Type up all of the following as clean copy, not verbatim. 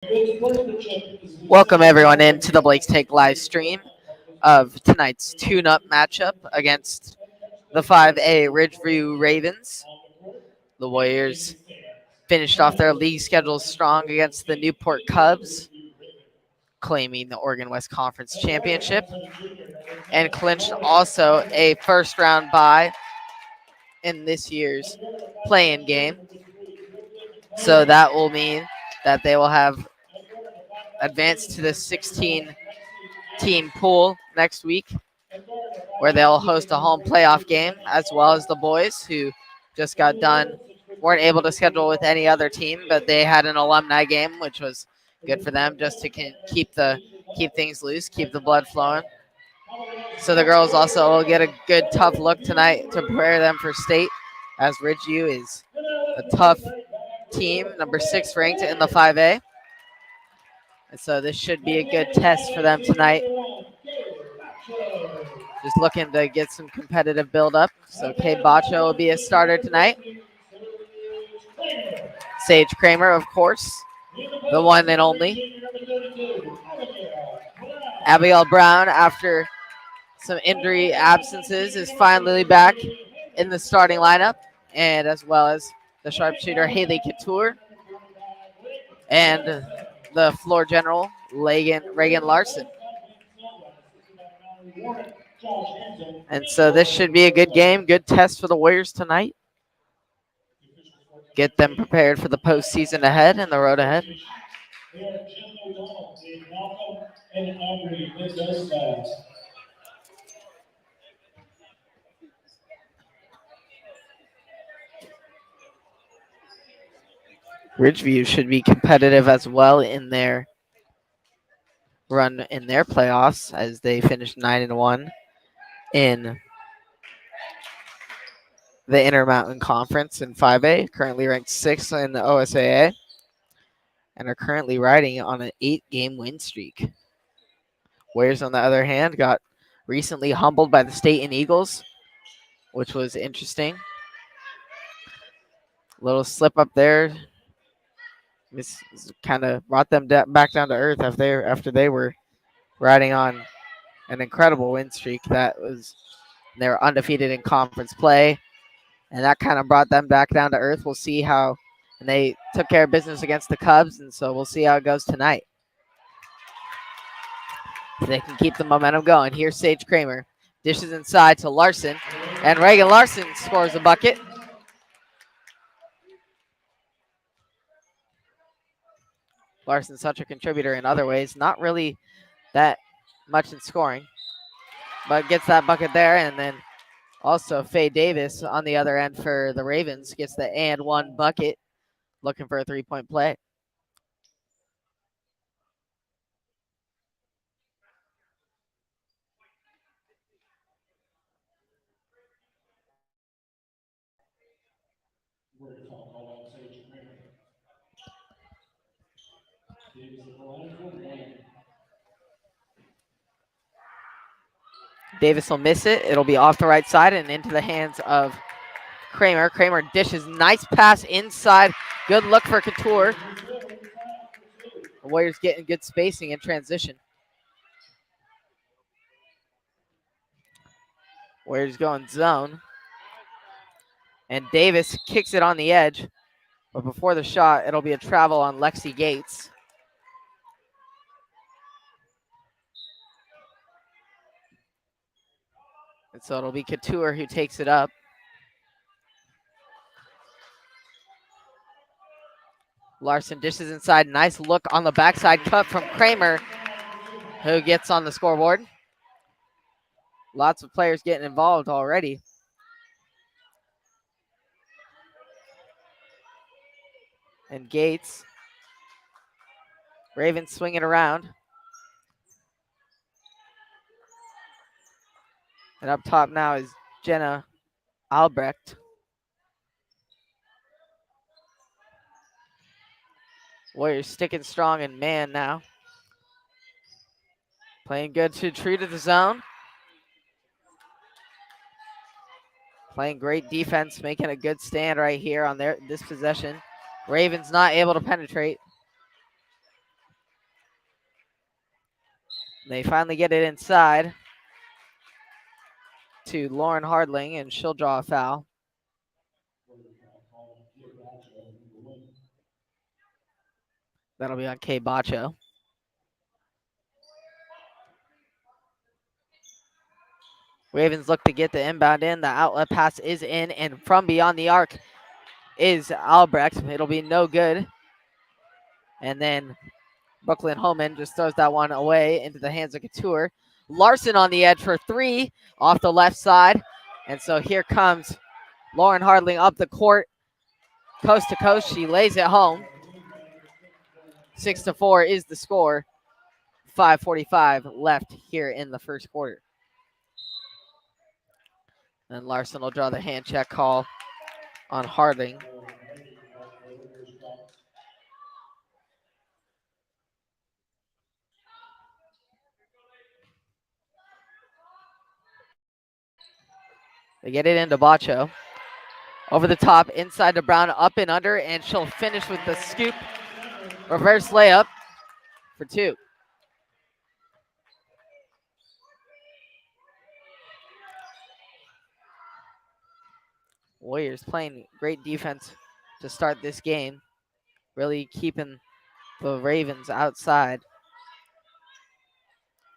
Welcome everyone into the Blake's Take live stream of tonight's tune-up matchup against the 5A Ridgeview Ravens. The Warriors finished off their league schedule strong against the Newport Cubs, claiming the Oregon West Conference Championship, and clinched also a first-round bye in this year's play-in game. So that will mean that they will have advanced to the 16-team pool next week, where they'll host a home playoff game, as well as the boys who just got done, weren't able to schedule with any other team, but they had an alumni game, which was good for them just to keep things loose, keep the blood flowing. So the girls also will get a good tough look tonight to prepare them for state, as Ridgeview is a tough team, number 6 ranked in the 5A. And so this should be a good test for them tonight. Just looking to get some competitive build-up. So Kay Bacho will be a starter tonight. Sage Kramer, of course, the one and only. Abigail Brown, after some injury absences, is finally back in the starting lineup, and as well as the sharpshooter Haley Couture and the floor general Reagan Larson. And so this should be a good game, good test for the Warriors tonight. Get them prepared for the postseason ahead and the road ahead. Ridgeview should be competitive as well in their run in their playoffs, as they finished 9-1 in the Intermountain Conference in 5A, currently ranked 6th in the OSAA, and are currently riding on an 8-game win streak. Warriors, on the other hand, got recently humbled by the State and Eagles, which was interesting. Little slip up there. This kind of brought them back down to earth after they were riding on an incredible win streak. They were undefeated in conference play, and that kind of brought them back down to earth. We'll see how, and they took care of business against the Cubs, and so we'll see how it goes tonight. If they can keep the momentum going. Here's Sage Kramer. Dishes inside to Larson, and Reagan Larson scores a bucket. Larson's such a contributor in other ways, not really that much in scoring, but gets that bucket there. And then also Faye Davis on the other end for the Ravens gets the and one bucket, looking for a 3-point play. Davis will miss it. It'll be off the right side and into the hands of Kramer. Kramer dishes. Nice pass inside. Good look for Couture. The Warriors getting good spacing in transition. Warriors going zone. And Davis kicks it on the edge. But before the shot, it'll be a travel on Lexi Gates. And so it'll be Couture who takes it up. Larson dishes inside. Nice look on the backside cut from Kramer, who gets on the scoreboard. Lots of players getting involved already. And Gates. Ravens swinging around. And up top now is Jenna Albrecht. Warriors sticking strong in man now. Playing good to true to the zone. Playing great defense, making a good stand right here on this possession. Ravens not able to penetrate. They finally get it inside to Lauren Hardling, and she'll draw a foul. That'll be on Kay Bacho. Ravens look to get the inbound in. The outlet pass is in, and from beyond the arc is Albrecht. It'll be no good. And then Brooklyn Holman just throws that one away into the hands of Couture. Larson on the edge for three off the left side. And so here comes Lauren Hardling up the court, coast to coast. She lays it home. 6-4 is the score. 5:45 left here in the first quarter. And Larson will draw the hand check call on Harding. They get it into Bacho. Over the top, inside to Brown, up and under, and she'll finish with the scoop. Reverse layup for two. Warriors playing great defense to start this game. Really keeping the Ravens outside.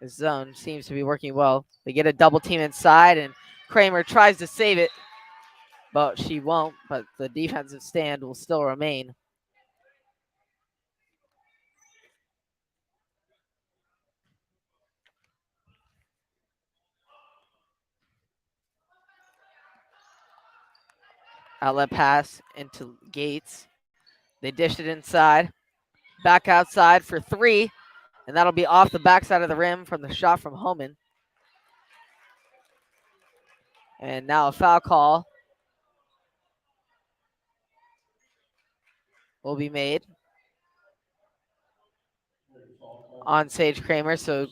The zone seems to be working well. They get a double team inside, and Kramer tries to save it, but she won't. But the defensive stand will still remain. Outlet pass into Gates. They dish it inside. Back outside for three, and that'll be off the backside of the rim from the shot from Homan. And now a foul call will be made on Sage Kramer. So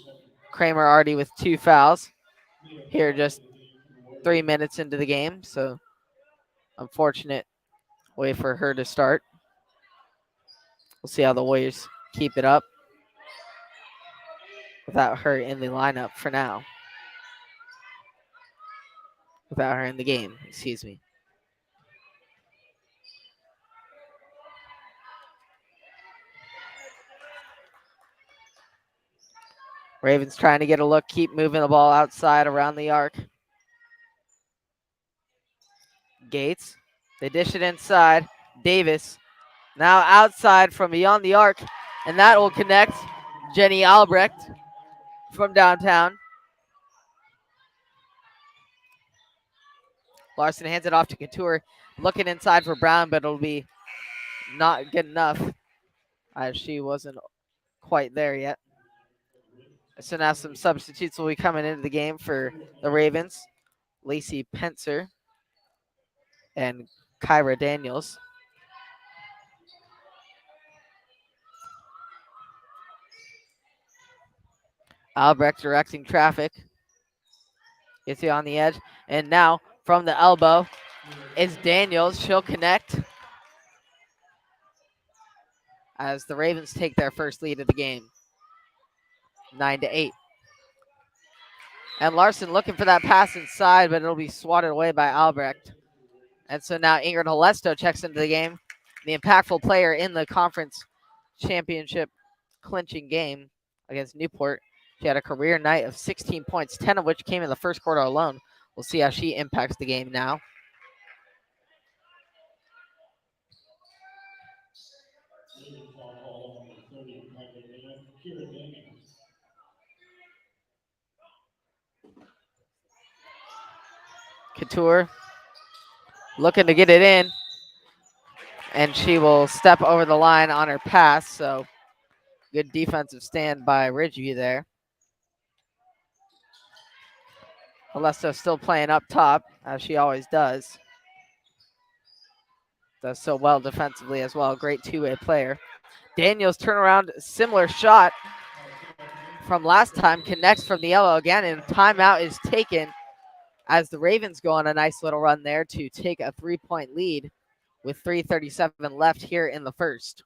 Kramer already with two fouls here just 3 minutes into the game. So unfortunate way for her to start. We'll see how the Warriors keep it up without her in the lineup for now. Without her in the game, excuse me. Ravens trying to get a look, keep moving the ball outside around the arc. Gates, they dish it inside. Davis, now outside from beyond the arc, and that will connect. Jenny Albrecht from downtown. Larson hands it off to Couture, looking inside for Brown, but it'll be not good enough as she wasn't quite there yet. So now some substitutes will be coming into the game for the Ravens. Lacey Pencer and Kyra Daniels. Albrecht directing traffic. Gets it on the edge. And now from the elbow is Daniels. She'll connect as the Ravens take their first lead of the game. 9-8. And Larson looking for that pass inside, but it'll be swatted away by Albrecht. And so now Ingrid Halesto checks into the game. The impactful player in the conference championship clinching game against Newport. She had a career night of 16 points, 10 of which came in the first quarter alone. We'll see how she impacts the game now. Couture looking to get it in, and she will step over the line on her pass. So good defensive stand by Ridgeview there. Halesto still playing up top, as she always does. Does so well defensively as well. Great two-way player. Daniels turnaround, similar shot from last time, connects from the yellow again, and timeout is taken as the Ravens go on a nice little run there to take a 3-point lead with 3:37 left here in the first.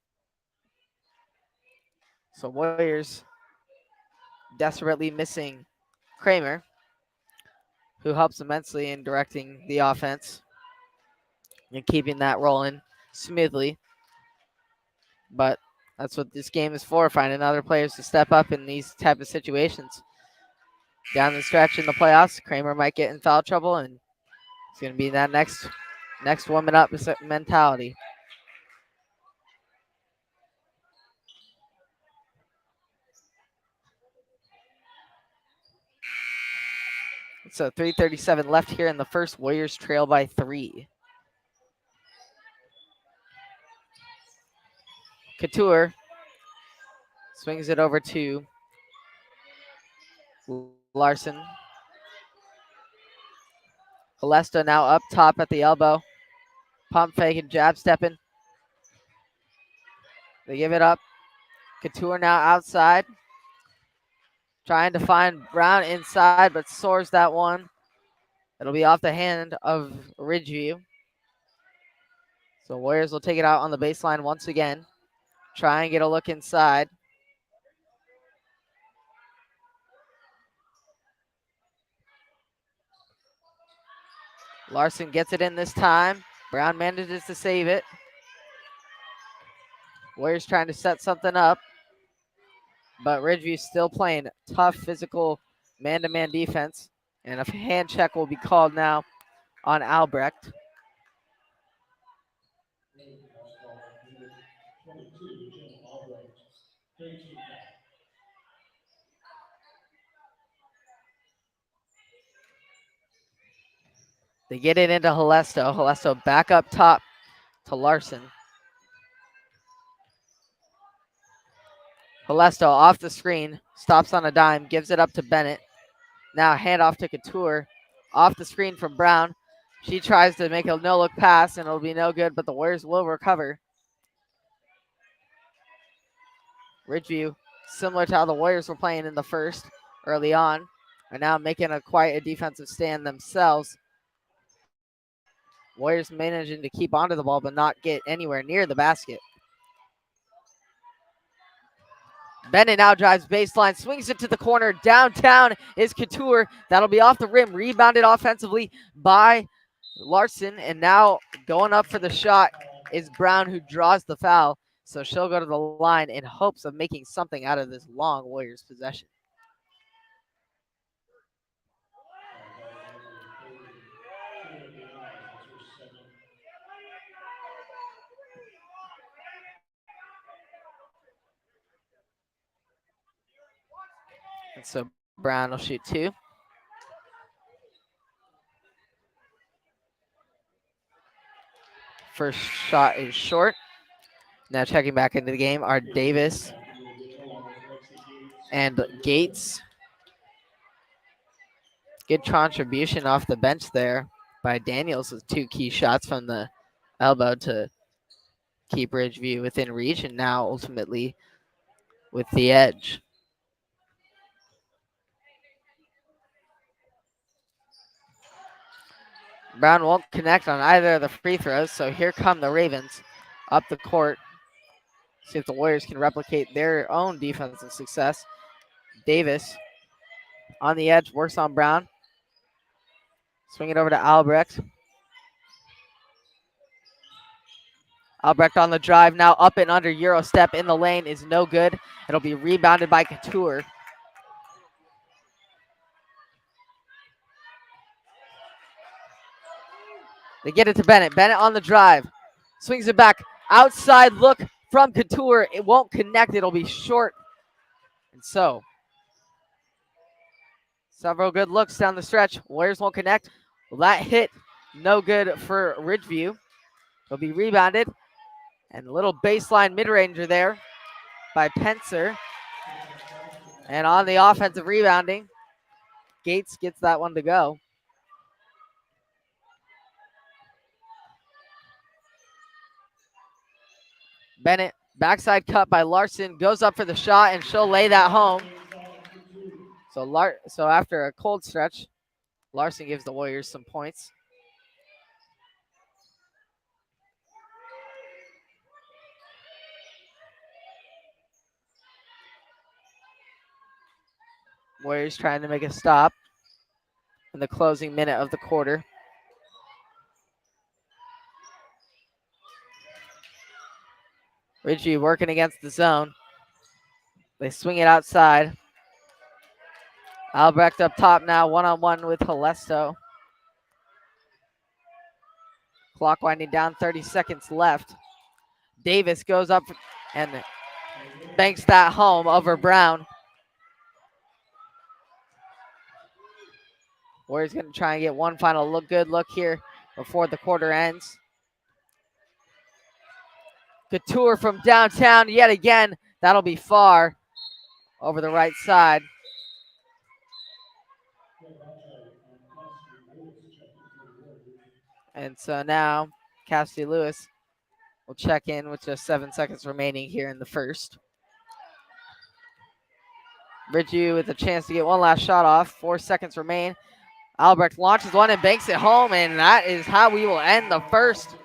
So Warriors desperately missing Kramer, who helps immensely in directing the offense and keeping that rolling smoothly. But that's what this game is for, finding other players to step up in these type of situations. Down the stretch in the playoffs, Kramer might get in foul trouble, and it's going to be that next woman up mentality. So 3:37 left here in the first. Warriors trail by 3. Couture swings it over to Larson. Alesta now up top at the elbow. Pump fake and jab stepping. They give it up. Couture now outside. Trying to find Brown inside, but soars that one. It'll be off the hand of Ridgeview. So Warriors will take it out on the baseline once again. Try and get a look inside. Larson gets it in this time. Brown manages to save it. Warriors trying to set something up. But Ridgeview still playing tough physical man-to-man defense. And a hand check will be called now on Albrecht. They get it into Halesto. Halesto back up top to Larson. Halesto off the screen, stops on a dime, gives it up to Bennett. Now handoff to Couture. Off the screen from Brown. She tries to make a no-look pass, and it'll be no good, but the Warriors will recover. Ridgeview, similar to how the Warriors were playing in the first early on, are now making quite a defensive stand themselves. Warriors managing to keep onto the ball but not get anywhere near the basket. Bennett now drives baseline, swings it to the corner. Downtown is Couture. That'll be off the rim, rebounded offensively by Larson. And now going up for the shot is Brown, who draws the foul. So she'll go to the line in hopes of making something out of this long Warriors possession. And so Brown will shoot 2. First shot is short. Now checking back into the game are Davis and Gates. Good contribution off the bench there by Daniels with 2 key shots from the elbow to keep Ridgeview within reach, and now ultimately with the edge. Brown won't connect on either of the free throws, so here come the Ravens up the court. See if the Warriors can replicate their own defensive success. Davis on the edge, works on Brown. Swing it over to Albrecht. Albrecht on the drive, now up and under, Euro step in the lane is no good. It'll be rebounded by Couture. They get it to Bennett. Bennett on the drive. Swings it back. Outside look from Couture. It won't connect. It'll be short. And so, several good looks down the stretch. Warriors won't connect. Well, that hit no good for Ridgeview. It'll be rebounded. And a little baseline mid-ranger there by Pencer. And on the offensive rebounding, Gates gets that one to go. Bennett, backside cut by Larson, goes up for the shot, and she'll lay that home. So after a cold stretch, Larson gives the Warriors some points. Warriors trying to make a stop in the closing minute of the quarter. Ridgeview working against the zone. They swing it outside. Albrecht up top now, one-on-one with Halesto. Clock winding down, 30 seconds left. Davis goes up and banks that home over Brown. Warriors going to try and get one final good look here before the quarter ends. Couture from downtown yet again. That'll be far over the right side. And so now Cassidy Lewis will check in with just 7 seconds remaining here in the first. Ridgeview with a chance to get one last shot off. 4 seconds remain. Albrecht launches one and banks it home, and that is how we will end the first.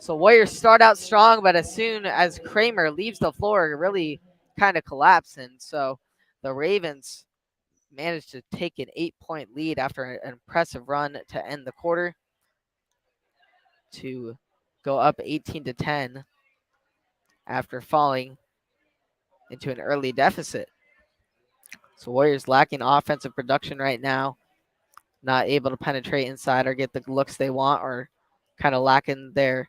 So Warriors start out strong, but as soon as Kramer leaves the floor, it really kind of collapsed. And so the Ravens managed to take an 8-point lead after an impressive run to end the quarter to go up 18-10 after falling into an early deficit. So Warriors lacking offensive production right now, not able to penetrate inside or get the looks they want, or kind of lacking their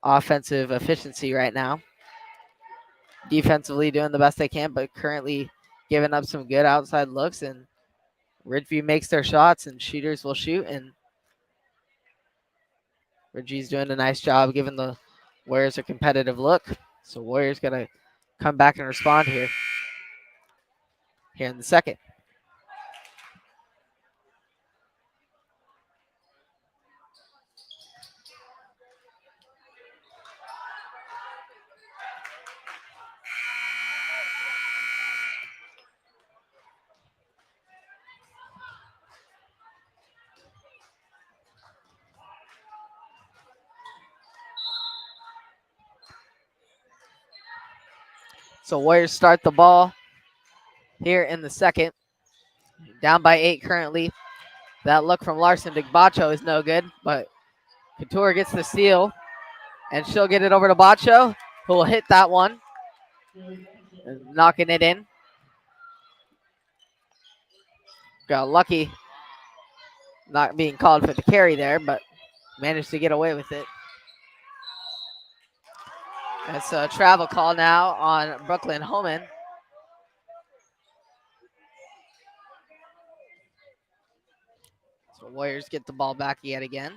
offensive efficiency right now. Defensively doing the best they can, but currently giving up some good outside looks, and Ridgeview makes their shots and shooters will shoot, and Ridgeview's doing a nice job giving the Warriors a competitive look. So Warriors got to come back and respond here in the second. So Warriors start the ball here in the second. Down by 8 currently. That look from Larson to Bacho is no good, but Couture gets the steal, and she'll get it over to Bacho, who will hit that one, knocking it in. Got lucky not being called for the carry there, but managed to get away with it. That's a travel call now on Brooklyn Holman. So Warriors get the ball back yet again.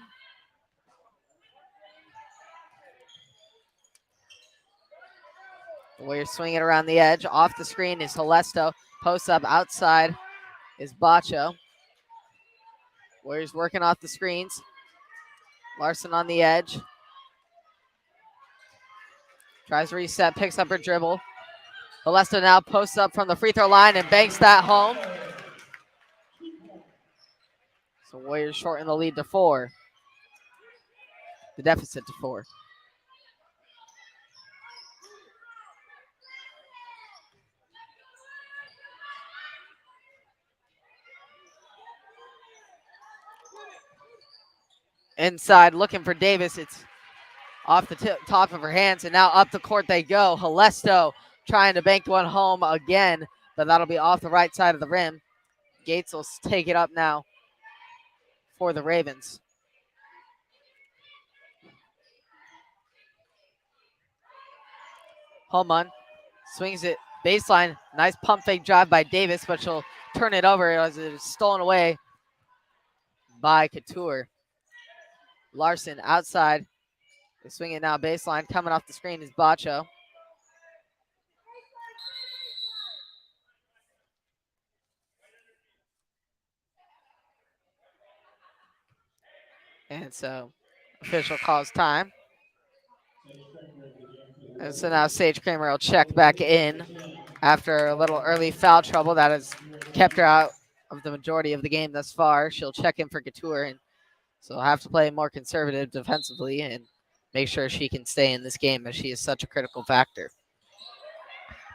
The Warriors swing it around the edge. Off the screen is Halesto. Post up outside is Bacho. Warriors working off the screens. Larson on the edge. Tries to reset, picks up her dribble. Halesto now posts up from the free throw line and banks that home. So Warriors shorten the lead to 4. The deficit to 4. Inside looking for Davis. It's off the top of her hands, and now up the court they go. Halesto trying to bank one home again, but that'll be off the right side of the rim. Gates will take it up now for the Ravens. Holman swings it baseline. Nice pump fake drive by Davis, but she'll turn it over as it is stolen away by Couture. Larson outside. They swing it now baseline. Coming off the screen is Bacho. And so official calls time. And so now Sage Kramer will check back in after a little early foul trouble that has kept her out of the majority of the game thus far. She'll check in for Couture, and so will have to play more conservative defensively and make sure she can stay in this game as she is such a critical factor.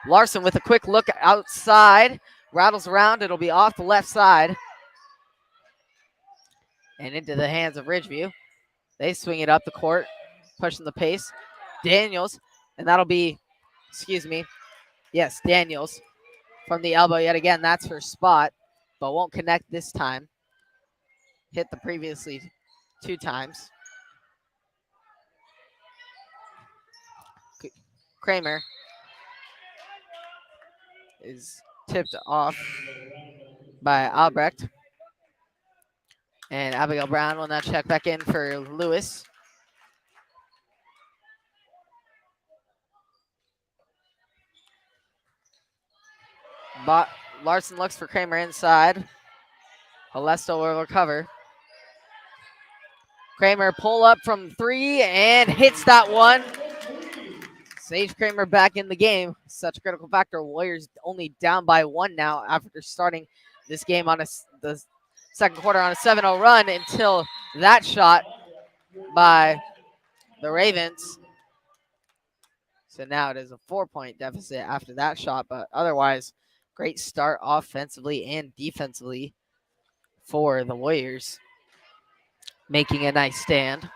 Larson with a quick look outside. Rattles around. It'll be off the left side. And into the hands of Ridgeview. They swing it up the court, pushing the pace. Daniels, and that'll be, yes, Daniels from the elbow yet again. That's her spot, but won't connect this time. Hit the previously 2 times. Kramer is tipped off by Albrecht. And Abigail Brown will now check back in for Lewis. Larson looks for Kramer inside. Halesto will recover. Kramer pull up from 3 and hits that one. Sage Kramer back in the game. Such a critical factor. Warriors only down by 1 now after starting this game on the second quarter on a 7-0 run until that shot by the Ravens. So now it is a 4-point deficit after that shot, but otherwise, great start offensively and defensively for the Warriors, making a nice stand.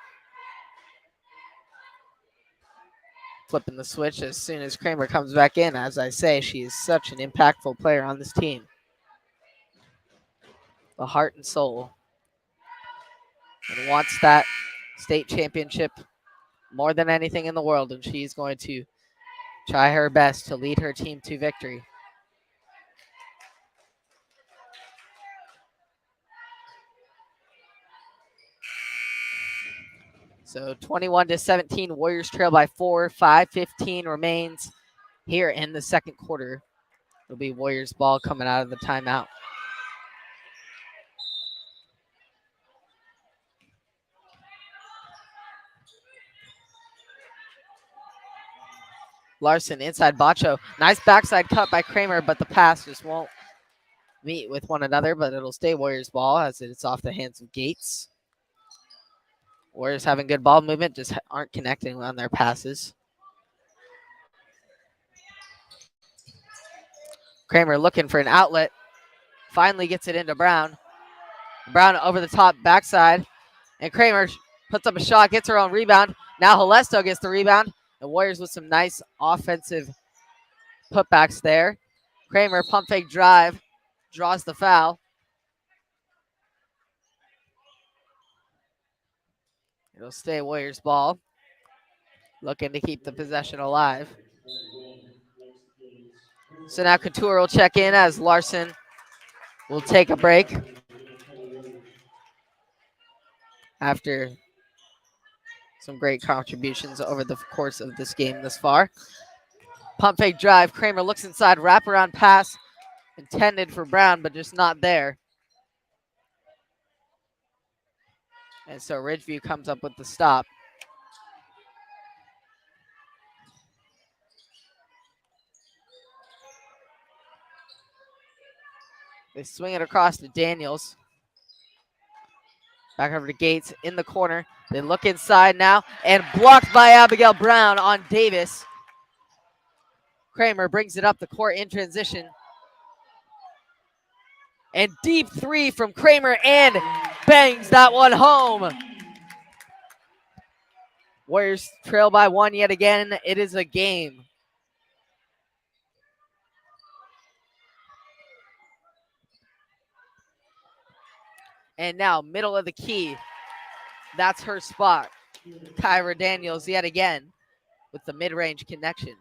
Flipping the switch as soon as Kramer comes back in. As I say, she is such an impactful player on this team. The heart and soul. And wants that state championship more than anything in the world, and she's going to try her best to lead her team to victory. So 21-17, Warriors trail by 4. 5:15 remains here in the second quarter. It'll be Warriors ball coming out of the timeout. Larson inside Bacho. Nice backside cut by Kramer, but the pass just won't meet with one another, but it'll stay Warriors ball as it's off the hands of Gates. Warriors having good ball movement, just aren't connecting on their passes. Kramer looking for an outlet. Finally gets it into Brown. Brown over the top backside. And Kramer puts up a shot, gets her own rebound. Now Halesto gets the rebound. The Warriors with some nice offensive putbacks there. Kramer pump fake drive, draws the foul. It'll stay Warriors ball. Looking to keep the possession alive. So now Couture will check in as Larson will take a break after some great contributions over the course of this game thus far. Pump fake drive. Kramer looks inside. Wraparound pass intended for Brown, but just not there. And so Ridgeview comes up with the stop. They swing it across to Daniels. Back over to Gates in the corner. They look inside now and blocked by Abigail Brown on Davis. Kramer brings it up the court in transition. And deep 3 from Kramer and bangs that one home. Warriors trail by 1 yet again. It is a game. And now middle of the key. That's her spot. Kyra Daniels yet again with the mid-range connection.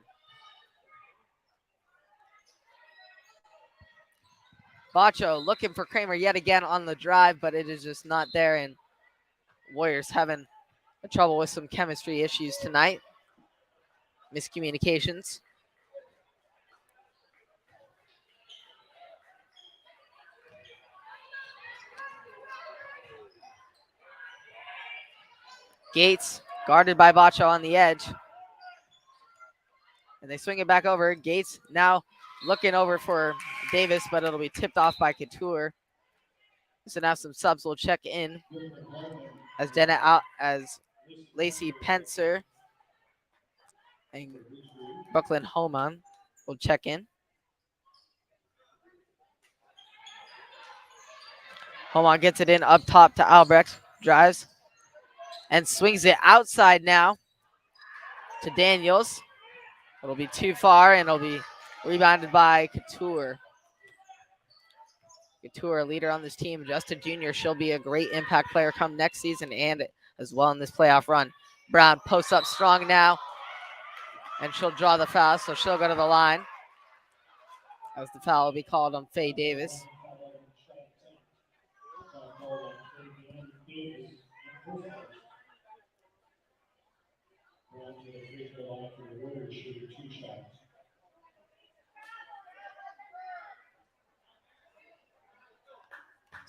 Bacho looking for Kramer yet again on the drive, but it is just not there. And Warriors having trouble with some chemistry issues tonight. Miscommunications. Gates guarded by Bacho on the edge. And they swing it back over. Gates now looking over for Davis, but it'll be tipped off by Couture. So now some subs will check in as Dennett out as Lacey Pencer and Brooklyn Homan. will check in. Homon gets it in up top to Albrecht. Drives and swings it outside now to Daniels. It'll be too far, and it'll be rebounded by Couture. Couture, leader on this team. Justin Jr., she'll be a great impact player come next season and as well in this playoff run. Brown posts up strong now, and she'll draw the foul, so she'll go to the line as the foul will be called on Faye Davis.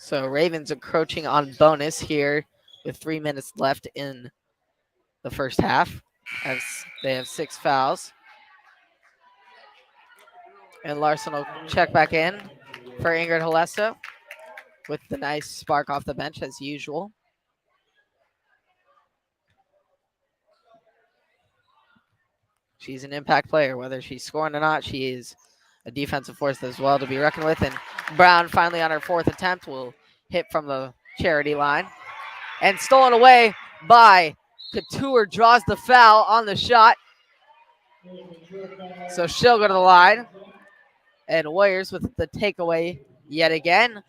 So Ravens encroaching on bonus here with 3 minutes left in the first half as they have 6 fouls. And Larson will check back in for Ingrid Halesto with the nice spark off the bench as usual. She's an impact player. Whether she's scoring or not, she is a defensive force as well to be reckoned with. And Brown finally on her 4th attempt will hit from the charity line. And stolen away by Couture, draws the foul on the shot. So she'll go to the line. And Warriors with the takeaway yet again,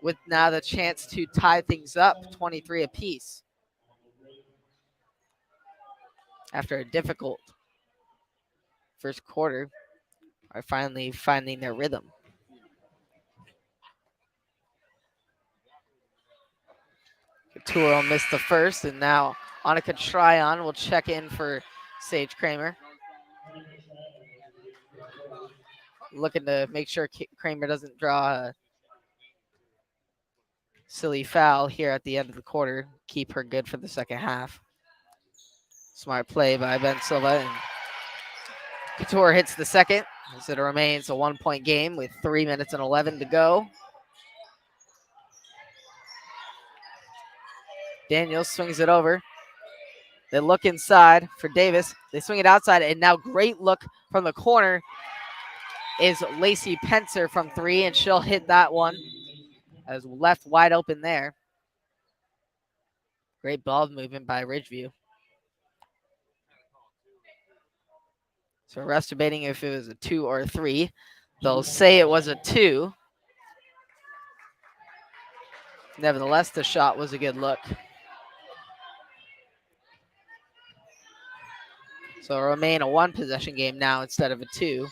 with now the chance to tie things up 23 apiece after a difficult first quarter, are finally finding their rhythm. Couture will miss the first, and now Annika Tryon will check in for Sage Kramer. Looking to make sure Kramer doesn't draw a silly foul here at the end of the quarter. Keep her good for the second half. Smart play by Ben Silva. And Couture hits the second as it remains a 1-point game with 3 minutes and 11 to go. Daniels swings it over. They look inside for Davis. They swing it outside, and now great look from the corner is Lacey Pencer from 3, and she'll hit that one as left wide open there. Great ball movement by Ridgeview. So refs debating if it was a 2 or a 3. They'll say it was a 2. Nevertheless, the shot was a good look. So it'll remain a 1-possession game now instead of a 2.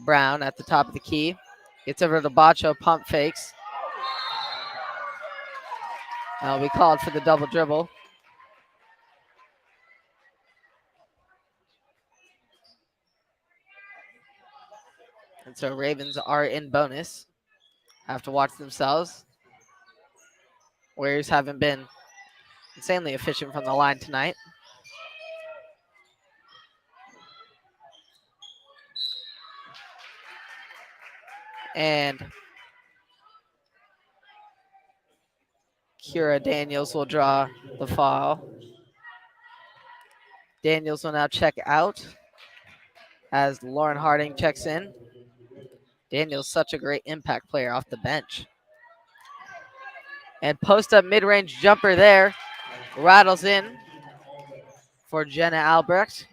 Brown at the top of the key. Gets over to Bacho, pump fakes. That'll be called for the double dribble. And so Ravens are in bonus. Have to watch themselves. Warriors haven't been insanely efficient from the line tonight. And Kira Daniels will draw the foul. Daniels will now check out as Lauren Harding checks in. Daniels such a great impact player off the bench. And post-up mid-range jumper there. Rattles in for Jenna Albrecht.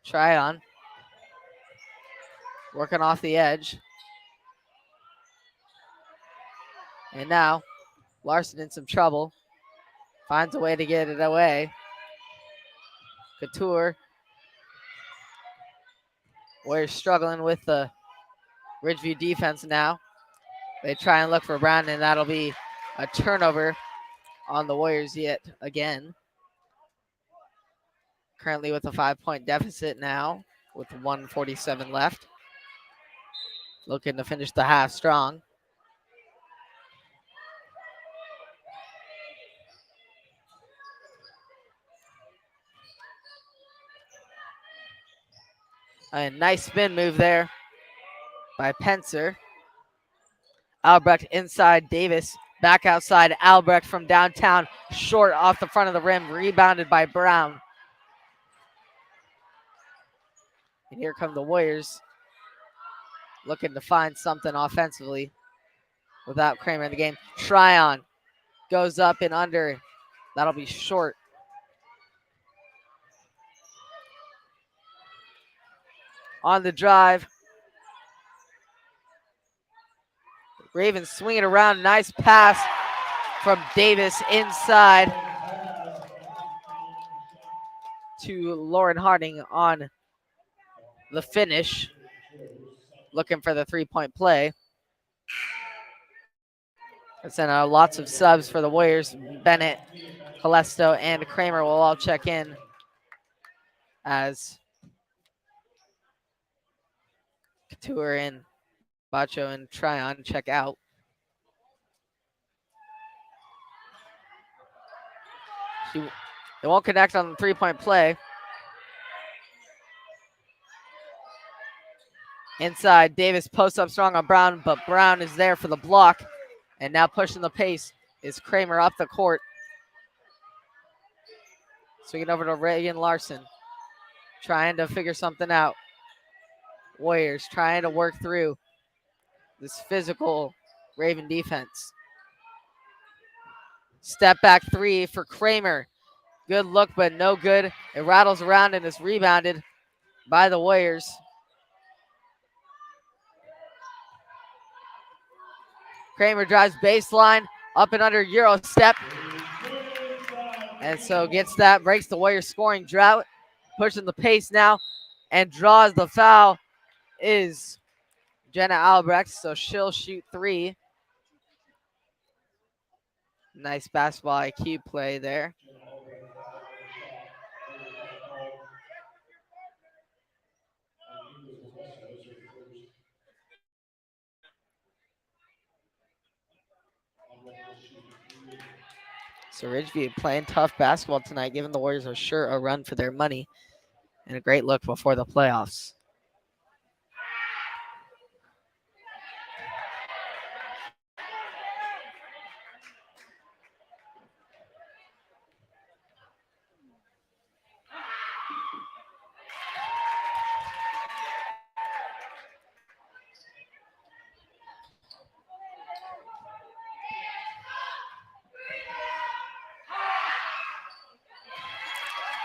Tryon working off the edge. And now Larson in some trouble. Finds a way to get it away. Couture. We're struggling with the Ridgeview defense now. They try and look for Brown, and that'll be a turnover on the Warriors yet again. Currently with a 5-point deficit now with 1:47 left. Looking to finish the half strong. A nice spin move there by Pencer. Albrecht inside Davis. Back outside Albrecht from downtown. Short off the front of the rim. Rebounded by Brown. And here come the Warriors looking to find something offensively without Kramer in the game. Tryon goes up and under. That'll be short. On the drive. Ravens swing it around. Nice pass from Davis inside to Lauren Harding on the finish. Looking for the three-point play. And then lots of subs for the Warriors. Bennett, Calesto, and Kramer will all check in as Couture and Bacho and Tryon check out. They won't connect on the three-point play. Inside, Davis posts up strong on Brown, but Brown is there for the block. And now pushing the pace is Kramer up the court. Swinging over to Reagan Larson. Trying to figure something out. Warriors trying to work through this physical Raven defense. Step back three for Kramer. Good look, but no good. It rattles around and is rebounded by the Warriors. Kramer drives baseline, up and under Euro step. And so gets that, breaks the Warriors scoring drought. Pushing the pace now and draws the foul is Jenna Albrecht. So she'll shoot three. Nice basketball IQ play there. So Ridgeview playing tough basketball tonight, giving the Warriors a run for their money and a great look before the playoffs.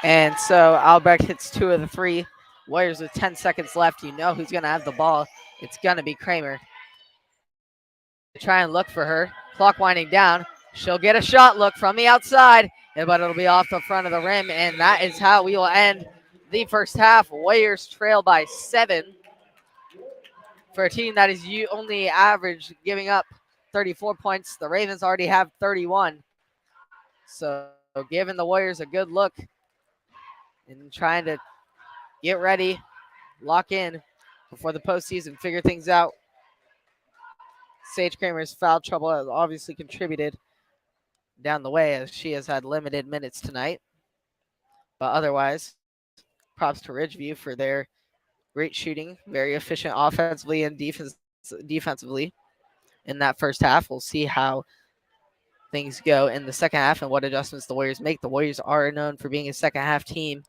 And so Albrecht hits two of the three. Warriors with 10 seconds left. You know who's going to have the ball. It's going to be Kramer. Try and look for her. Clock winding down. She'll get a shot look from the outside, but it'll be off the front of the rim. And that is how we will end the first half. Warriors trail by 7 for a team that is only average giving up 34 points. The Ravens already have 31. So giving the Warriors a good look and trying to get ready, lock in before the postseason, figure things out. Sage Kramer's foul trouble has obviously contributed down the way as she has had limited minutes tonight. But otherwise, props to Ridgeview for their great shooting, very efficient offensively and defensively in that first half. We'll see how things go in the second half and what adjustments the Warriors make. The Warriors are known for being a second half team,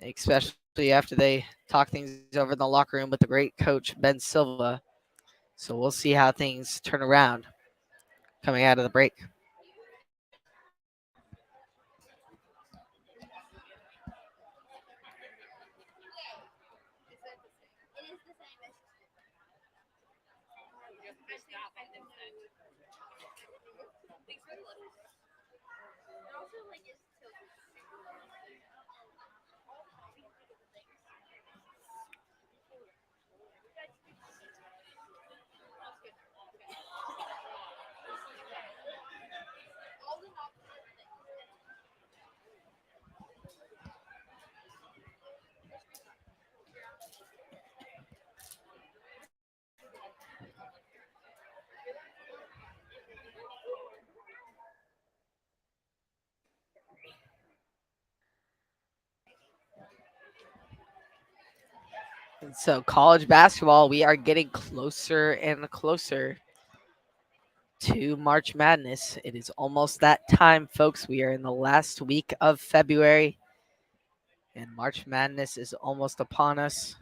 especially after they talk things over in the locker room with the great coach, Ben Silva. So we'll see how things turn around coming out of the break. So, college basketball, we are getting closer and closer to March Madness. It is almost that time, folks. We are in the last week of February, and March Madness is almost upon us.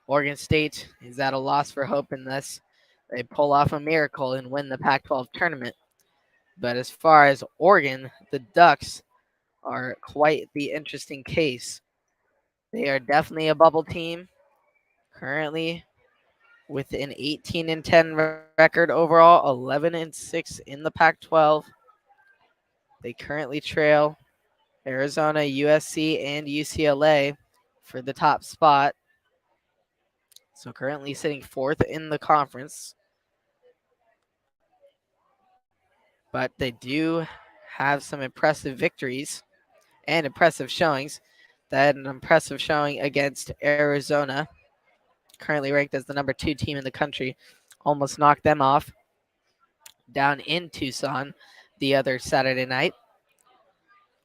Oregon State is at a loss for hope unless they pull off a miracle and win the Pac 12 tournament. But as far as Oregon, the Ducks are quite the interesting case. They are definitely a bubble team currently with an 18-10 record overall, 11-6 in the Pac-12. They currently trail Arizona, USC, and UCLA for the top spot. So currently sitting fourth in the conference. But they do have some impressive victories and impressive showings. They had an impressive showing against Arizona, currently ranked as the number 2 team in the country. Almost knocked them off down in Tucson the other Saturday night.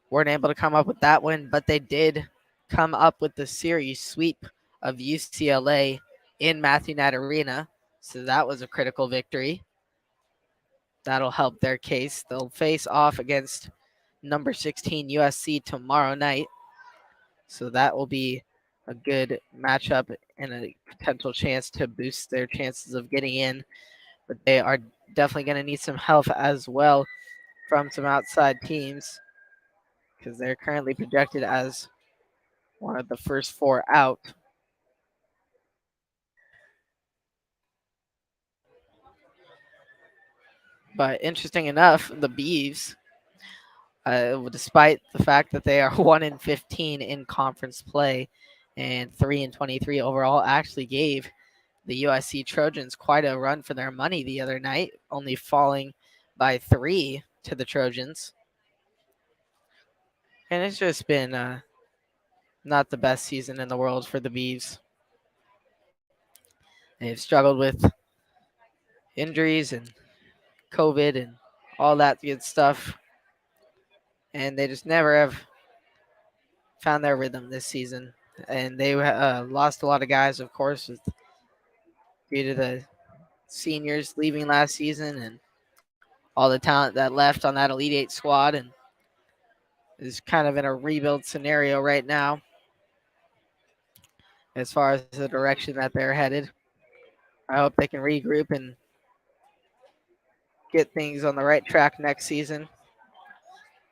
Weren't able to come up with that win, but they did come up with the series sweep of UCLA in Matthew Knight Arena. So that was a critical victory. That'll help their case. They'll face off against number 16 USC tomorrow night. So that will be a good matchup and a potential chance to boost their chances of getting in. But they are definitely going to need some help as well from some outside teams because they're currently projected as one of the first 4 out. But interesting enough, the Beavs, despite the fact that they are 1-15 in conference play and 3-23 overall, actually gave the USC Trojans quite a run for their money the other night, only falling by 3 to the Trojans. And it's just been not the best season in the world for the Beavs. They've struggled with injuries and COVID and all that good stuff. And they just never have found their rhythm this season. And they lost a lot of guys, of course, due to the seniors leaving last season and all the talent that left on that Elite Eight squad, and is kind of in a rebuild scenario right now as far as the direction that they're headed. I hope they can regroup and get things on the right track next season.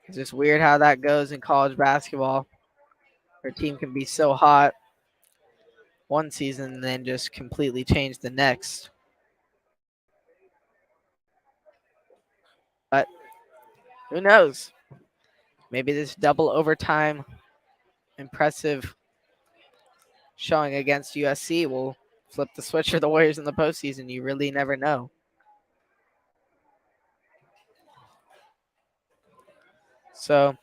It's just weird how that goes in college basketball. Their team can be so hot one season and then just completely change the next. But who knows? Maybe this double overtime impressive showing against USC will flip the switch for the Warriors in the postseason. You really never know. So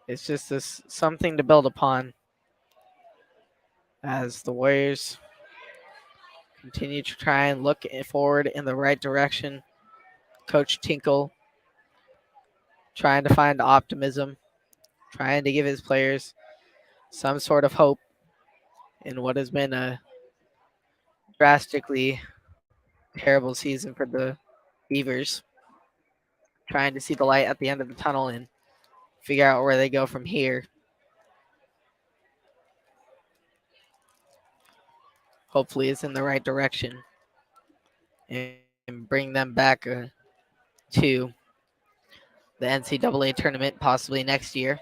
it's just this something to build upon as the Warriors continue to try and look forward in the right direction. Coach Tinkle trying to find optimism, trying to give his players some sort of hope in what has been a drastically terrible season for the Beavers. Trying to see the light at the end of the tunnel and figure out where they go from here. Hopefully, it's in the right direction and bring them back to the NCAA tournament possibly next year.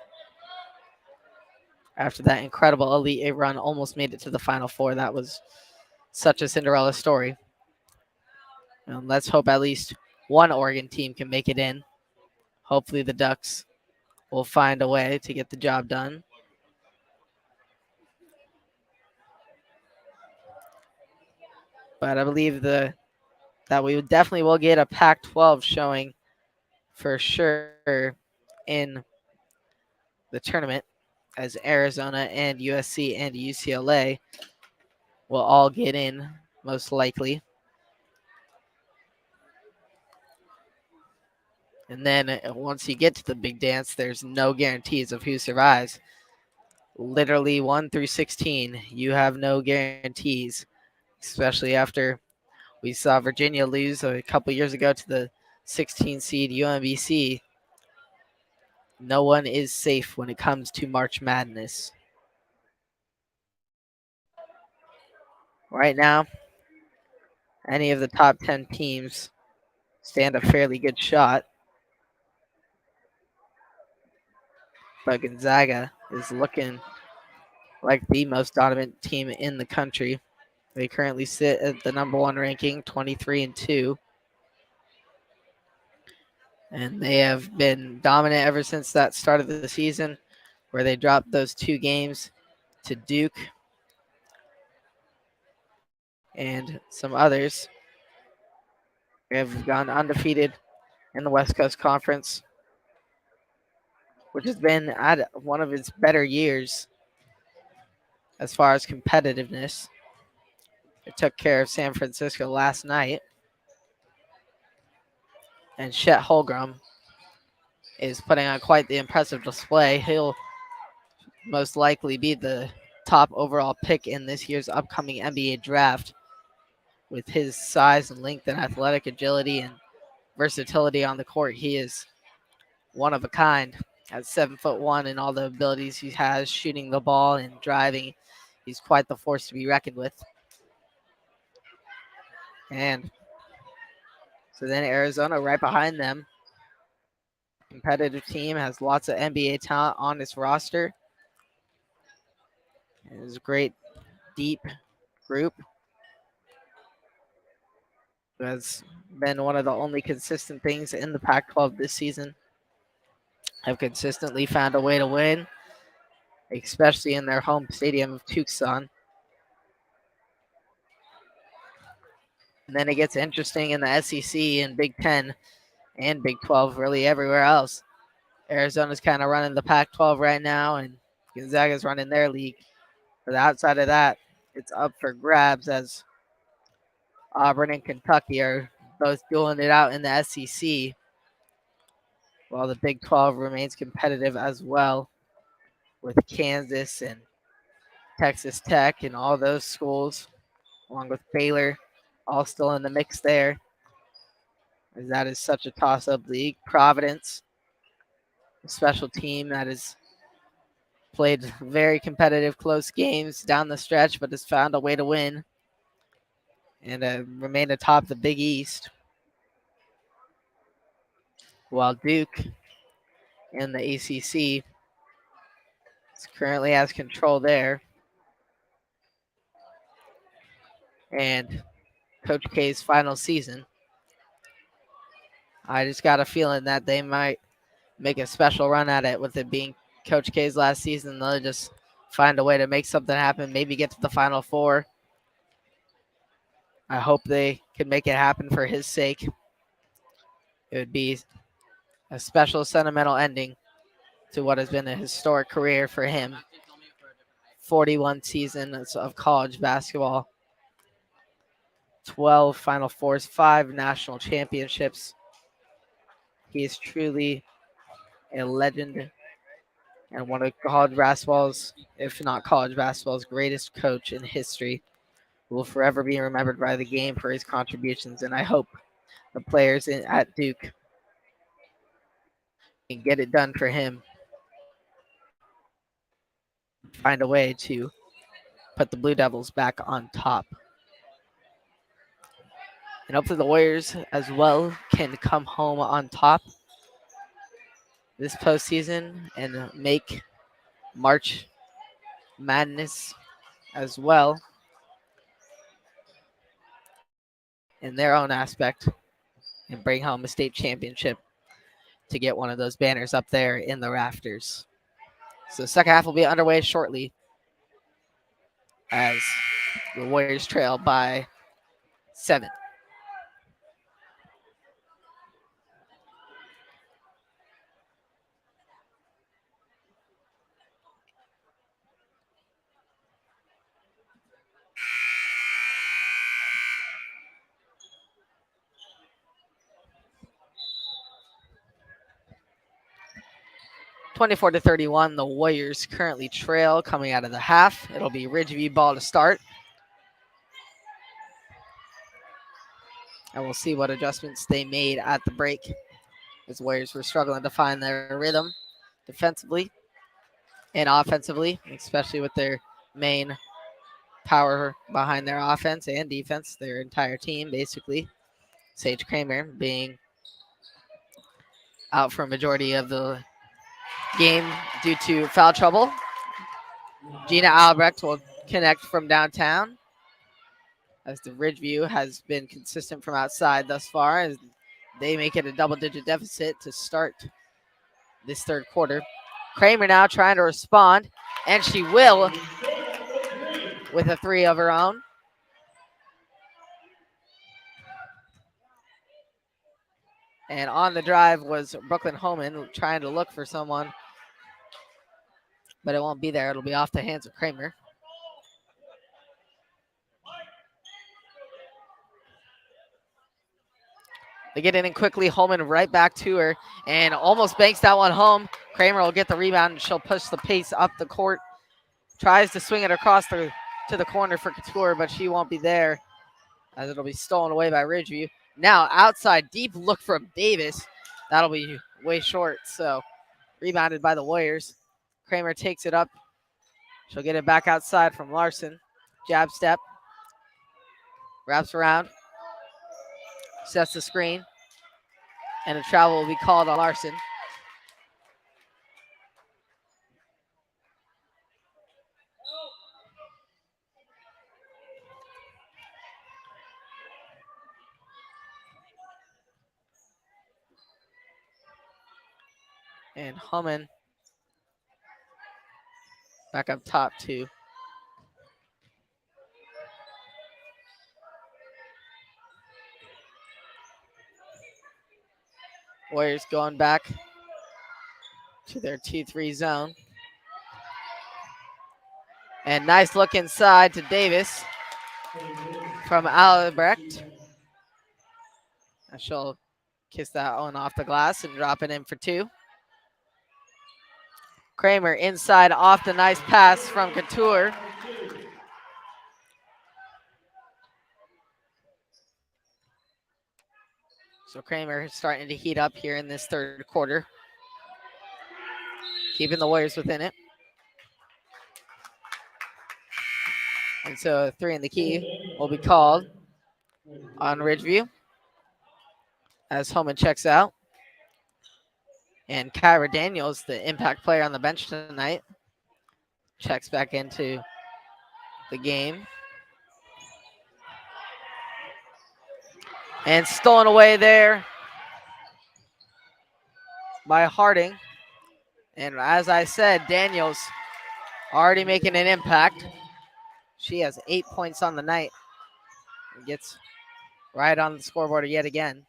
After that incredible Elite Eight run, almost made it to the Final Four. That was such a Cinderella story. And let's hope at least one Oregon team can make it in. Hopefully, the Ducks will find a way to get the job done. But I believe that we definitely will get a Pac-12 showing for sure in the tournament, as Arizona and USC and UCLA will all get in most likely. And then once you get to the big dance, there's no guarantees of who survives. literally 1 through 16, you have no guarantees, especially after we saw Virginia lose a couple years ago to the 16 seed UMBC. No one is safe when it comes to March Madness. Right now, any of the top 10 teams stand a fairly good shot, but Gonzaga is looking like the most dominant team in the country. They currently sit at the number one ranking, 23-2. And they have been dominant ever since that start of the season, where they dropped those 2 games to Duke and some others. They have gone undefeated in the West Coast Conference, which has been at one of its better years as far as competitiveness. They took care of San Francisco last night, and Chet Holmgren is putting on quite the impressive display. He'll most likely be the top overall pick in this year's upcoming NBA draft. With his size and length and athletic agility and versatility on the court, he is one of a kind. At 7'1" and all the abilities he has shooting the ball and driving, he's quite the force to be reckoned with. And so then Arizona right behind them. Competitive team, has lots of NBA talent on its roster. It's a great, deep group. Has been one of the only consistent things in the Pac-12 this season. Have consistently found a way to win, especially in their home stadium of Tucson. And then it gets interesting in the SEC and Big Ten and Big 12, really everywhere else. Arizona's kind of running the Pac-12 right now, and Gonzaga's running their league. But outside of that, it's up for grabs as Auburn and Kentucky are both dueling it out in the SEC, while the Big 12 remains competitive as well, with Kansas and Texas Tech and all those schools, along with Baylor, all still in the mix there, as that is such a toss-up league. Providence, a special team that has played very competitive, close games down the stretch, but has found a way to win and remain atop the Big East. While Duke in the ACC currently has control there. And Coach K's final season, I just got a feeling that they might make a special run at it with it being Coach K's last season. They'll just find a way to make something happen, maybe get to the Final Four. I hope they can make it happen for his sake. It would be a special sentimental ending to what has been a historic career for him. 41 seasons of college basketball, 12 Final Fours, 5 national championships. He is truly a legend and one of college basketball's, if not college basketball's, greatest coach in history. Will forever be remembered by the game for his contributions, and I hope the players at Duke can get it done for him. Find a way to put the Blue Devils back on top. And hopefully the Warriors as well can come home on top this postseason and make March Madness as well in their own aspect and bring home a state championship to get one of those banners up there in the rafters. So the second half will be underway shortly as the Warriors trail by 7. 24-31, the Warriors currently trail coming out of the half. It'll be Ridgeview ball to start. And we'll see what adjustments they made at the break, as Warriors were struggling to find their rhythm defensively and offensively, especially with their main power behind their offense and defense, their entire team basically. Sage Kramer being out for a majority of the game due to foul trouble. Gina Albrecht will connect from downtown, as the Ridgeview has been consistent from outside thus far, as they make it a double-digit deficit to start this third quarter. Kramer now trying to respond, and she will with a three of her own. And on the drive was Brooklyn Holman trying to look for someone, but it won't be there. It'll be off the hands of Kramer. They get in quickly. Holman right back to her and almost banks that one home. Kramer will get the rebound and she'll push the pace up the court. Tries to swing it across to the corner for Couture, but she won't be there, as it'll be stolen away by Ridgeview. Now outside, deep look from Davis. That'll be way short, so rebounded by the Warriors. Kramer takes it up. She'll get it back outside from Larson. Jab step. Wraps around. Sets the screen. And a travel will be called on Larson. And Hummin back up top too. Warriors going back to their 2-3 zone. And nice look inside to Davis from Albrecht. And she'll kiss that one off the glass and drop it in for two. Kramer inside off the nice pass from Couture. So Kramer starting to heat up here in this third quarter, keeping the Warriors within it. And so 3 in the key will be called on Ridgeview as Holman checks out. And Kyra Daniels, the impact player on the bench tonight, checks back into the game. And stolen away there by Harding. And as I said, Daniels already making an impact. She has 8 points on the night and gets right on the scoreboard yet again.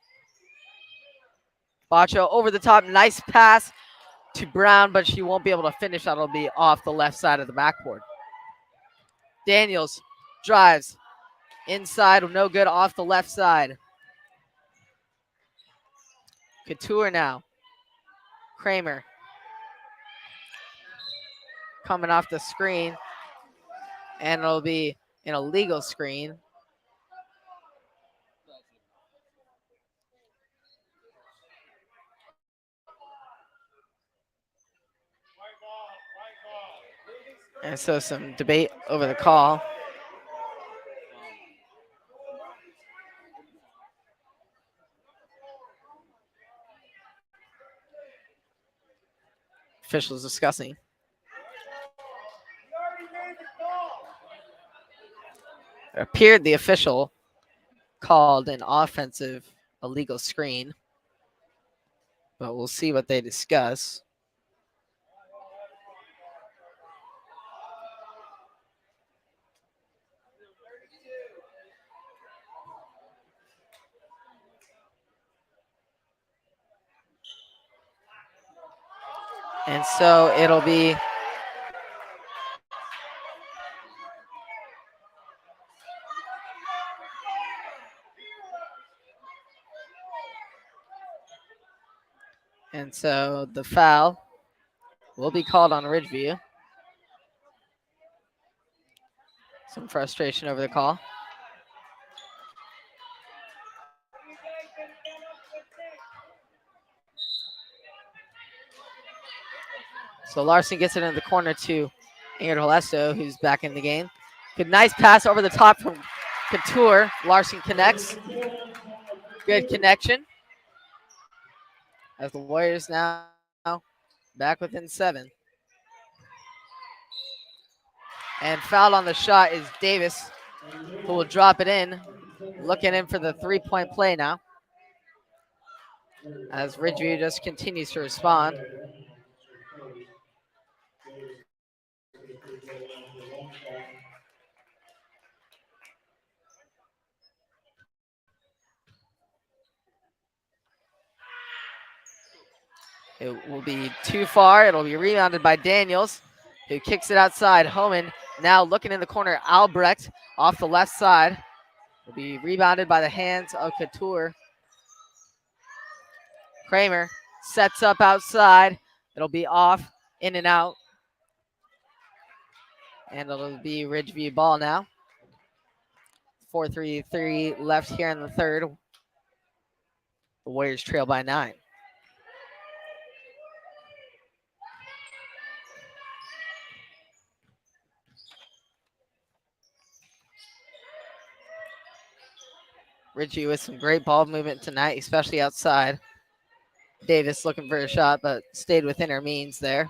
Bacho over the top, nice pass to Brown, but she won't be able to finish. That'll be off the left side of the backboard. Daniels drives inside, no good, off the left side. Couture now. Kramer coming off the screen, and it'll be an illegal screen. And so some debate over the call. Officials discussing. It appeared the official called an offensive illegal screen, but we'll see what they discuss. And so it'll be and so the foul will be called on Ridgeview. Some frustration over the call. So Larson gets it in the corner to Ingrid Halesto, who's back in the game. Good, nice pass over the top from Couture. Larson connects. Good connection. As the Warriors now back within 7. And fouled on the shot is Davis, who will drop it in. Looking in for the 3-point play now. As Ridgeview just continues to respond. It will be too far. It'll be rebounded by Daniels, who kicks it outside. Homan now looking in the corner. Albrecht off the left side. Will be rebounded by the hands of Couture. Kramer sets up outside. It'll be off, in and out. And it'll be Ridgeview ball now. 4:33 left here in the third. The Warriors trail by 9. Ridgeview with some great ball movement tonight, especially outside. Davis looking for a shot, but stayed within her means there.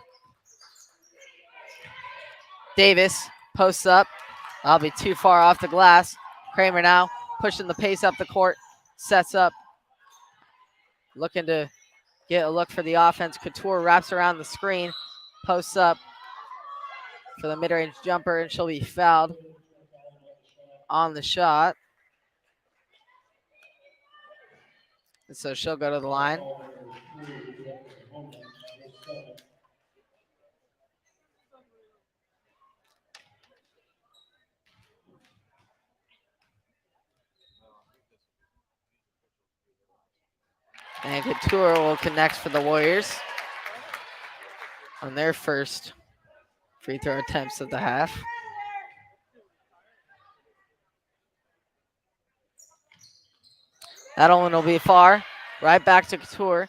Davis posts up. I'll be too far off the glass. Kramer now pushing the pace up the court. Sets up. Looking to get a look for the offense. Couture wraps around the screen. Posts up for the mid-range jumper, and she'll be fouled on the shot. And so she'll go to the line. And Couture will connect for the Warriors on their first free throw attempts of the half. That one will be far. Right back to Couture.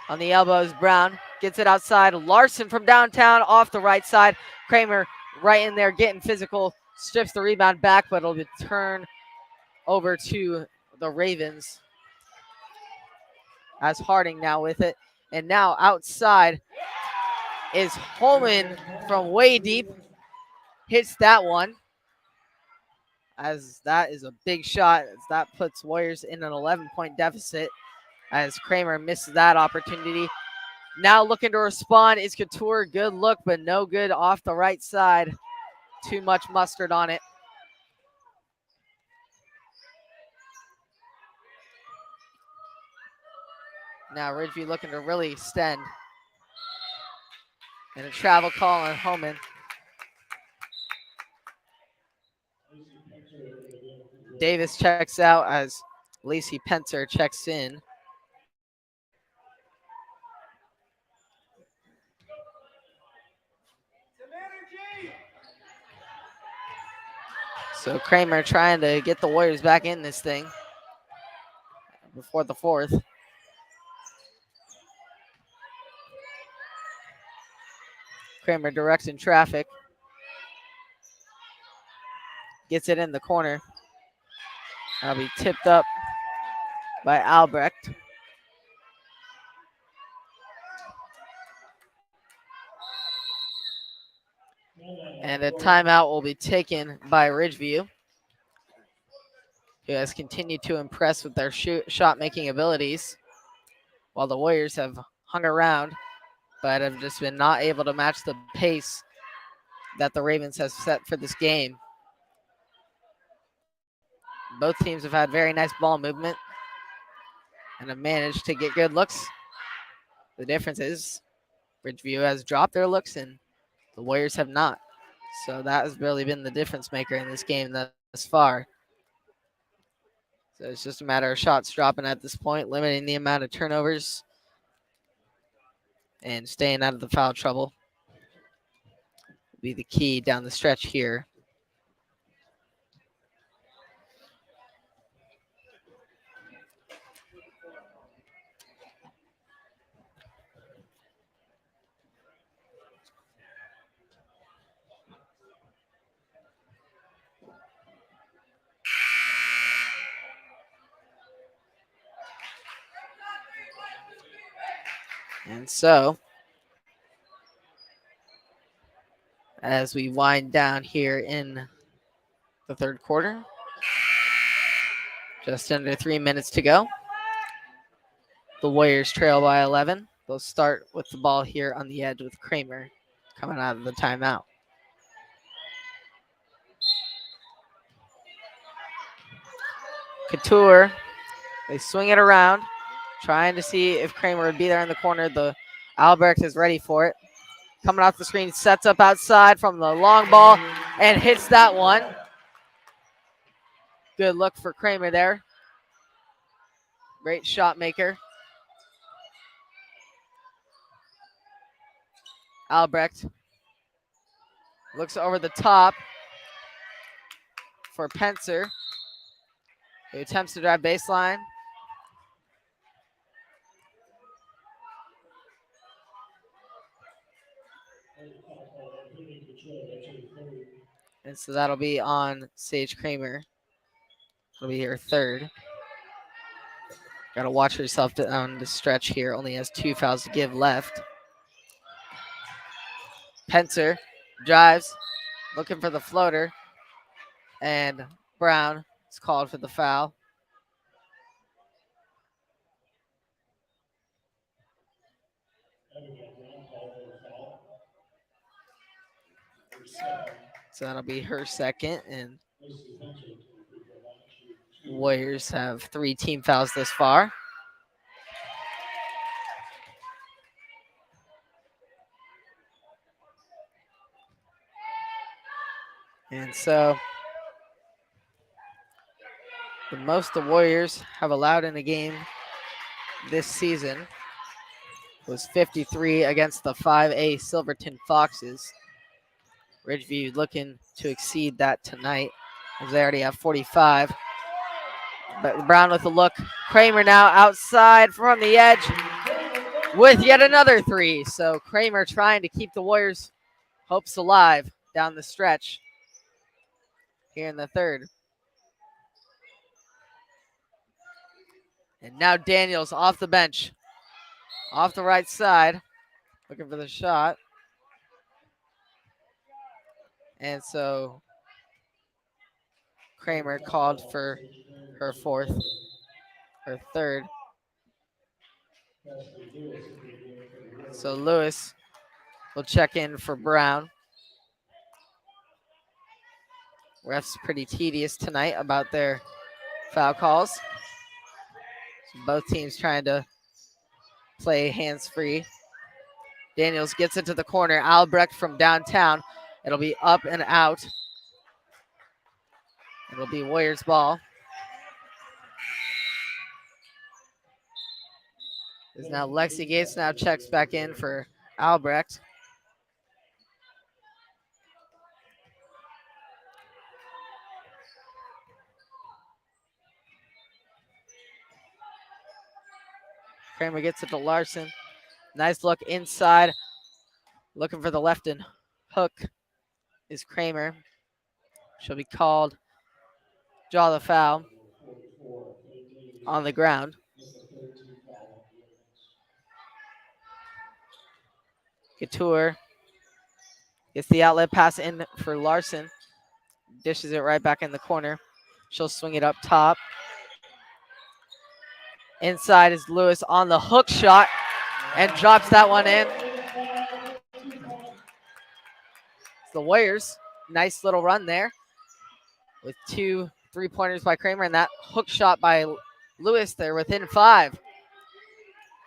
On the elbows, Brown gets it outside. Larson from downtown off the right side. Kramer right in there getting physical. Strips the rebound back, but it'll be turned over to the Ravens. As Harding now with it. And now outside is Holman from way deep. Hits that one. As that is a big shot. As that puts Warriors in an 11-point deficit. As Kramer misses that opportunity. Now looking to respond is Couture. Good look, but no good off the right side. Too much mustard on it. Now Ridgeview looking to really extend. And a travel call on Homan. Davis checks out as Lacey Pencer checks in. So Kramer trying to get the Warriors back in this thing before the fourth. Kramer directing traffic. Gets it in the corner. That'll be tipped up by Albrecht. And a timeout will be taken by Ridgeview, who has continued to impress with their shot-making abilities, while the Warriors have hung around, but have just been not able to match the pace that the Ravens have set for this game. Both teams have had very nice ball movement and have managed to get good looks. The difference is Ridgeview has dropped their looks and the Warriors have not. So that has really been the difference maker in this game thus far. So it's just a matter of shots dropping at this point, limiting the amount of turnovers and staying out of the foul trouble. Be the key down the stretch here. And so, as we wind down here in the third quarter, just under 3 minutes to go. The Warriors trail by 11. They'll start with the ball here on the edge with Kramer coming out of the timeout. Couture, they swing it around, trying to see if Kramer would be there in the corner. The Albrecht is ready for it. Coming off the screen, sets up outside from the long ball and hits that one. Good look for Kramer there. Great shot maker. Albrecht looks over the top for Pencer, who attempts to drive baseline. And so that'll be on Sage Kramer. It'll be her third. Got to watch herself down the stretch here. Only has 2 fouls to give left. Pencer drives, looking for the floater. And Brown is called for the foul. So that'll be her second. And Warriors have 3 team fouls this far. And so the most the Warriors have allowed in a game this season was 53 against the 5A Silverton Foxes. Ridgeview looking to exceed that tonight, as they already have 45. But Brown with a look. Kramer now outside from the edge with yet another 3. So Kramer trying to keep the Warriors' hopes alive down the stretch here in the third. And now Daniels off the bench, off the right side, looking for the shot. And so Kramer called for her third. So Lewis will check in for Brown. Refs pretty tedious tonight about their foul calls. So both teams trying to play hands-free. Daniels gets into the corner. Albrecht from downtown. It'll be up and out. It'll be Warriors ball. Is now Lexi Gates now checks back in for Albrecht. Kramer gets it to Larson. Nice look inside. Looking for the left and hook is Kramer. She'll be called. Draw the foul on the ground. Couture gets the outlet pass in for Larson. Dishes it right back in the corner. She'll swing it up top. Inside is Lewis on the hook shot and drops that one in. It's the Warriors. Nice little run there with 2 3-pointers by Kramer and that hook shot by Lewis. They're within 5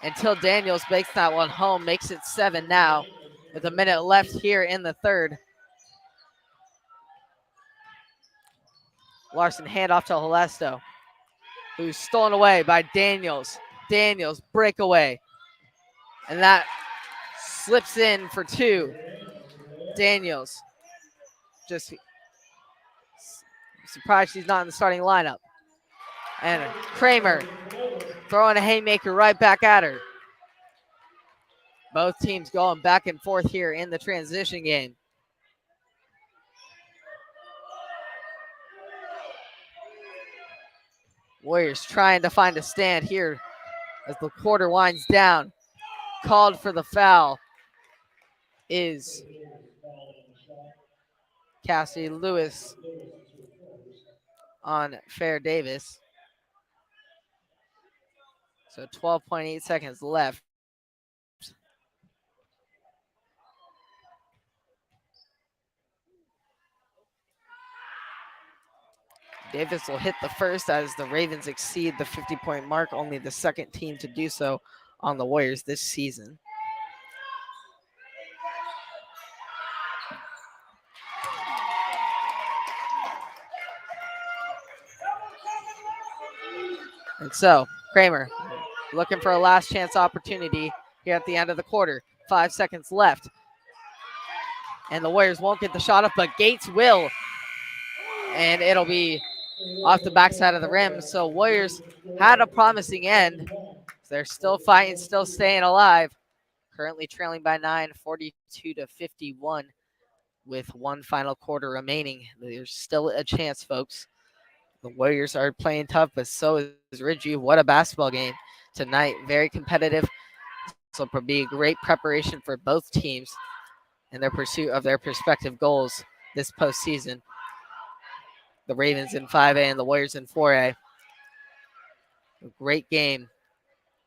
until Daniels makes that one home, makes it 7 now with a minute left here in the third. Larson handoff to Halesto, who's stolen away by Daniels. Daniels breakaway. And that slips in for 2. Daniels. Just surprised she's not in the starting lineup. And Kramer throwing a haymaker right back at her. Both teams going back and forth here in the transition game. Warriors trying to find a stand here as the quarter winds down. Called for the foul is Cassie Lewis on Fair Davis. So 12.8 seconds left. Davis will hit the first as the Ravens exceed the 50-point mark, only the second team to do so on the Warriors this season. And so Kramer looking for a last chance opportunity here at the end of the quarter. 5 seconds left. And the Warriors won't get the shot up, but Gates will. And it'll be off the backside of the rim. So Warriors had a promising end. They're still fighting, still staying alive. Currently trailing by 9, 42-51 with one final quarter remaining. There's still a chance, folks. The Warriors are playing tough, but so is Ridgeview. What a basketball game tonight. Very competitive. So it'll be a great preparation for both teams in their pursuit of their respective goals this postseason. The Ravens in 5A and the Warriors in 4A. A great game.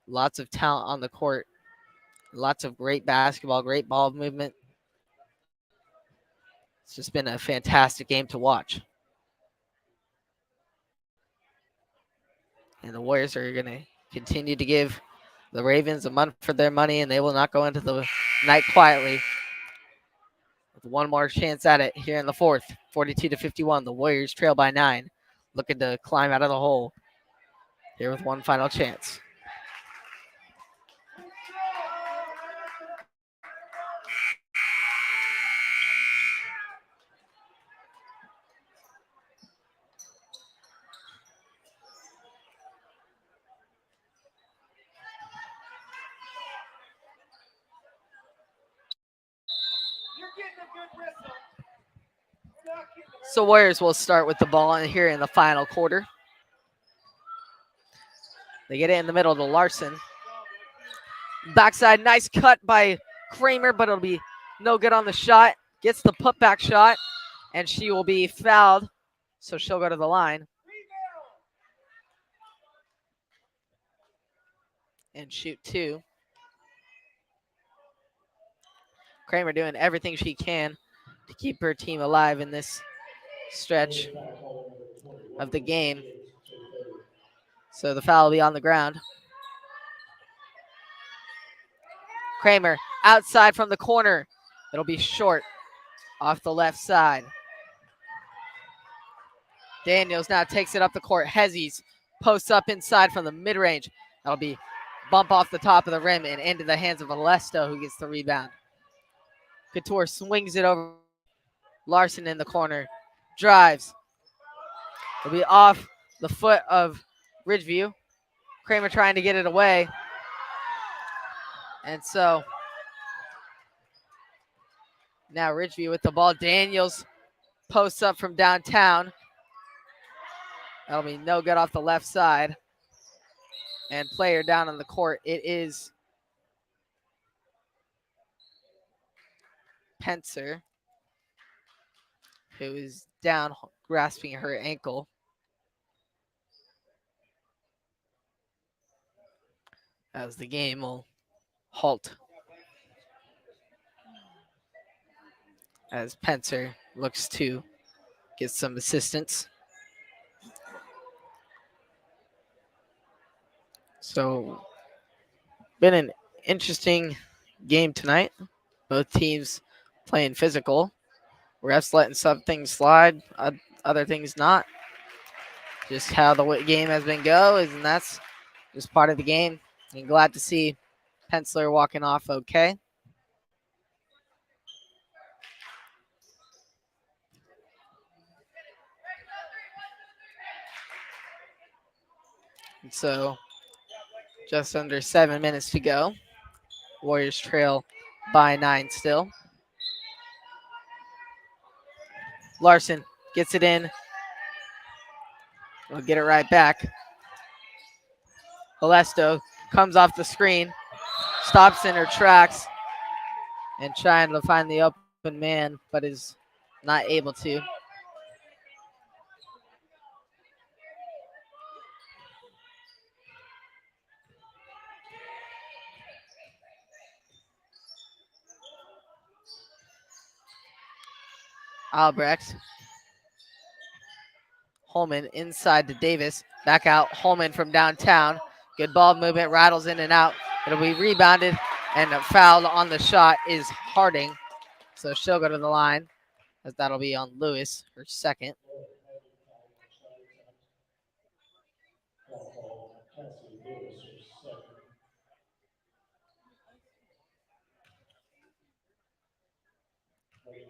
Lots of talent on the court. Lots of great basketball, great ball movement. It's just been a fantastic game to watch. And the Warriors are going to continue to give the Ravens a run for their money, and they will not go into the night quietly. With one more chance at it here in the fourth, 42-51. The Warriors trail by 9, looking to climb out of the hole here with one final chance. So Warriors will start with the ball here in the final quarter. They get it in the middle to Larson. Backside, nice cut by Kramer, but it'll be no good on the shot. Gets the putback shot, and she will be fouled, so she'll go to the line and shoot 2. Kramer doing everything she can to keep her team alive in this stretch of the game. So the foul will be on the ground. Kramer outside from the corner. It'll be short off the left side. Daniels now takes it up the court. Hezzies posts up inside from the mid-range. That'll be bump off the top of the rim and into the hands of Alesto, who gets the rebound. Couture swings it over. Larson in the corner. Drives. It'll be off the foot of Ridgeview. Kramer trying to get it away. And so now Ridgeview with the ball. Daniels posts up from downtown. That'll be no good off the left side. And player down on the court. It is Pencer, who is down, grasping her ankle. As the game will halt. As Pencer looks to get some assistance. So, been an interesting game tonight. Both teams playing physical. Refs letting some things slide, other things not. Just how the game has been and that's just part of the game. And glad to see Penciller walking off okay. So just under 7 minutes to go. Warriors trail by 9 still. Larson gets it in. We'll get it right back. Halesto comes off the screen, stops in her tracks, and trying to find the open man, but is not able to. Albrecht. Holman inside to Davis. Back out. Holman from downtown. Good ball movement. Rattles in and out. It'll be rebounded. And fouled on the shot is Harding. So she'll go to the line, as that'll be on Lewis, her second.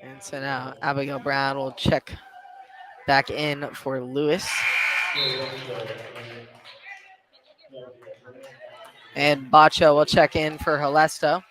And so now Abigail Brown will check back in for Lewis. And Bacho will check in for Halesto.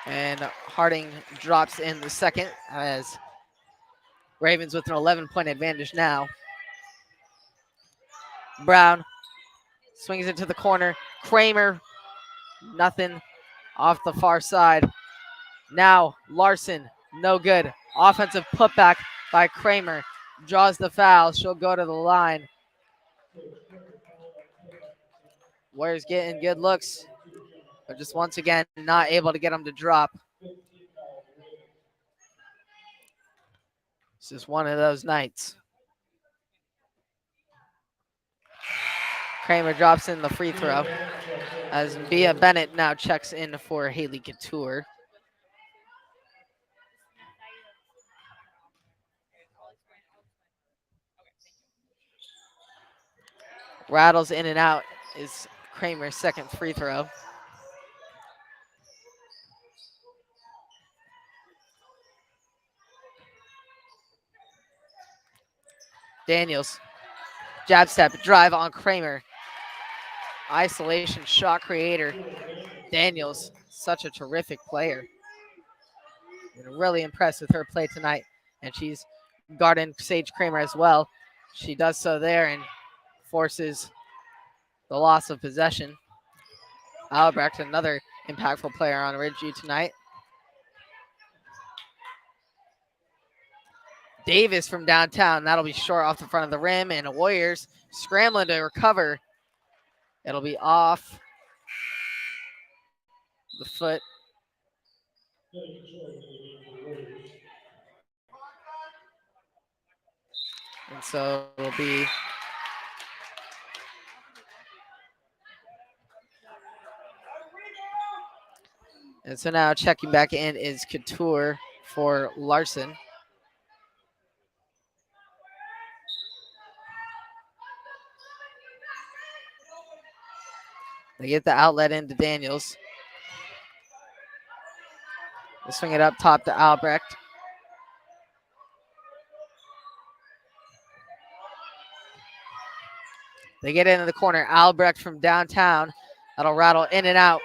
And Harding drops in the second as Ravens with an 11-point advantage now. Brown swings it to the corner. Kramer, nothing off the far side. Now Larson, no good. Offensive putback by Kramer. Draws the foul. She'll go to the line. Warriors getting good looks, but just once again not able to get them to drop. It's just one of those nights. Kramer drops in the free throw as Bia Bennett now checks in for Haley Couture. Rattles in and out is Kramer's second free throw. Daniels, jab step, drive on Kramer. Isolation shot creator. Daniels, such a terrific player. Been really impressed with her play tonight. And she's guarding Sage Kramer as well. She does so there and forces the loss of possession. Albrecht, another impactful player on Ridgeview tonight. Davis from downtown. That'll be short off the front of the rim. And the Warriors scrambling to recover. It'll be off the foot. And so it'll be and so now checking back in is Couture for Larson. They get the outlet into Daniels. They swing it up top to Albrecht. They get into the corner. Albrecht from downtown. That'll rattle in and out.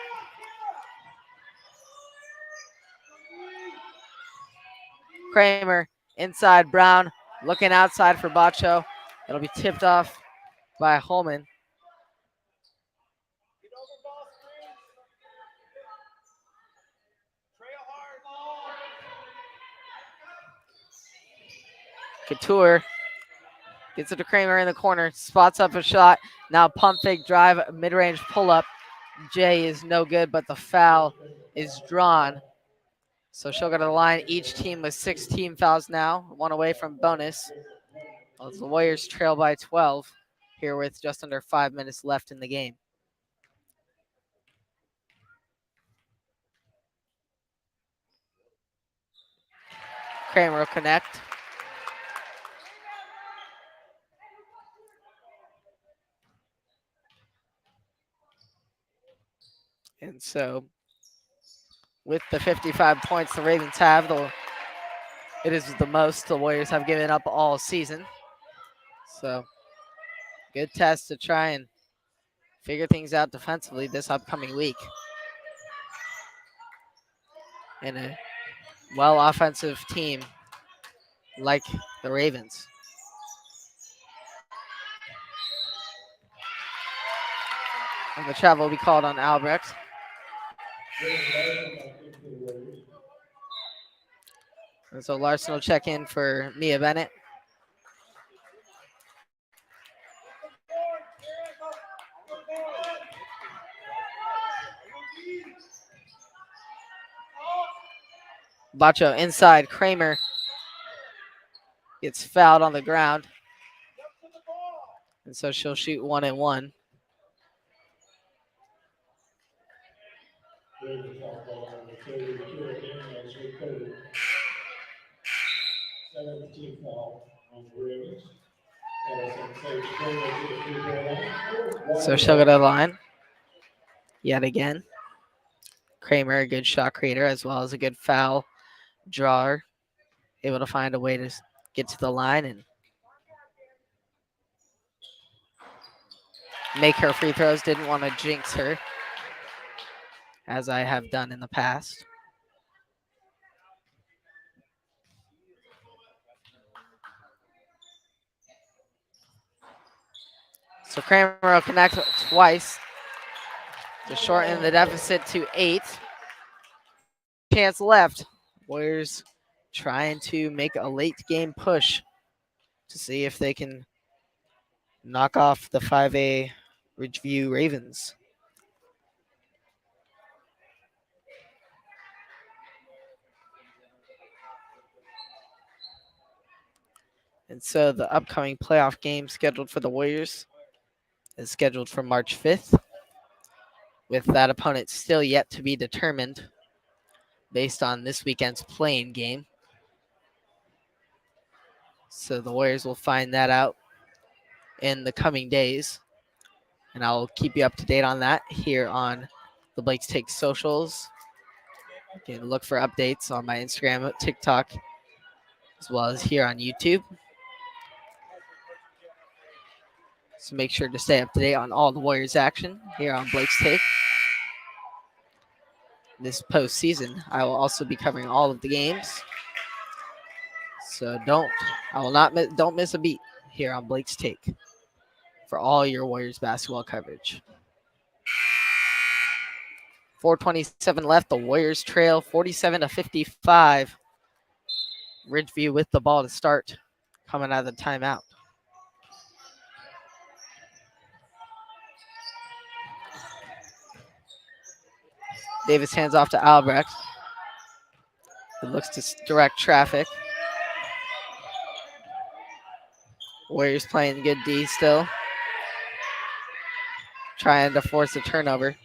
Kramer inside. Brown looking outside for Bacho. It'll be tipped off by Holman. Couture gets it to Kramer in the corner. Spots up a shot. Now pump fake drive, mid-range pull up. Jay is no good, but the foul is drawn. So she'll go to the line. Each team with 6 team fouls now, one away from bonus. As the Warriors trail by 12 here with just under 5 minutes left in the game. Kramer will connect. And so with the 55 points the Ravens have, it is the most the Warriors have given up all season. So good test to try and figure things out defensively this upcoming week. And a offensive team like the Ravens. And the travel will be called on Albrecht. And so Larson will check in for Mia Bennett. Bacho inside. Kramer gets fouled on the ground. And so she'll shoot 1-1. So she'll go to the line yet again. Kramer, a good shot creator as well as a good foul drawer, able to find a way to get to the line and make her free throws. Didn't want to jinx her, as I have done in the past. So Kramer will connect twice to shorten the deficit to 8. Chance left. Warriors trying to make a late game push to see if they can knock off the 5A Ridgeview Ravens. And so the upcoming playoff game scheduled for the Warriors is scheduled for March 5th, with that opponent still yet to be determined based on this weekend's playing game. So the Warriors will find that out in the coming days, and I'll keep you up to date on that here on the Blake's Take socials. You can look for updates on my Instagram, TikTok, as well as here on YouTube. So make sure to stay up to date on all the Warriors action here on Blake's Take. This postseason, I will also be covering all of the games. So don't miss a beat here on Blake's Take for all your Warriors basketball coverage. 4:27 left. The Warriors trail 47-55. Ridgeview with the ball to start, coming out of the timeout. Davis hands off to Albrecht. It looks to direct traffic. Warriors playing good D still. Trying to force a turnover.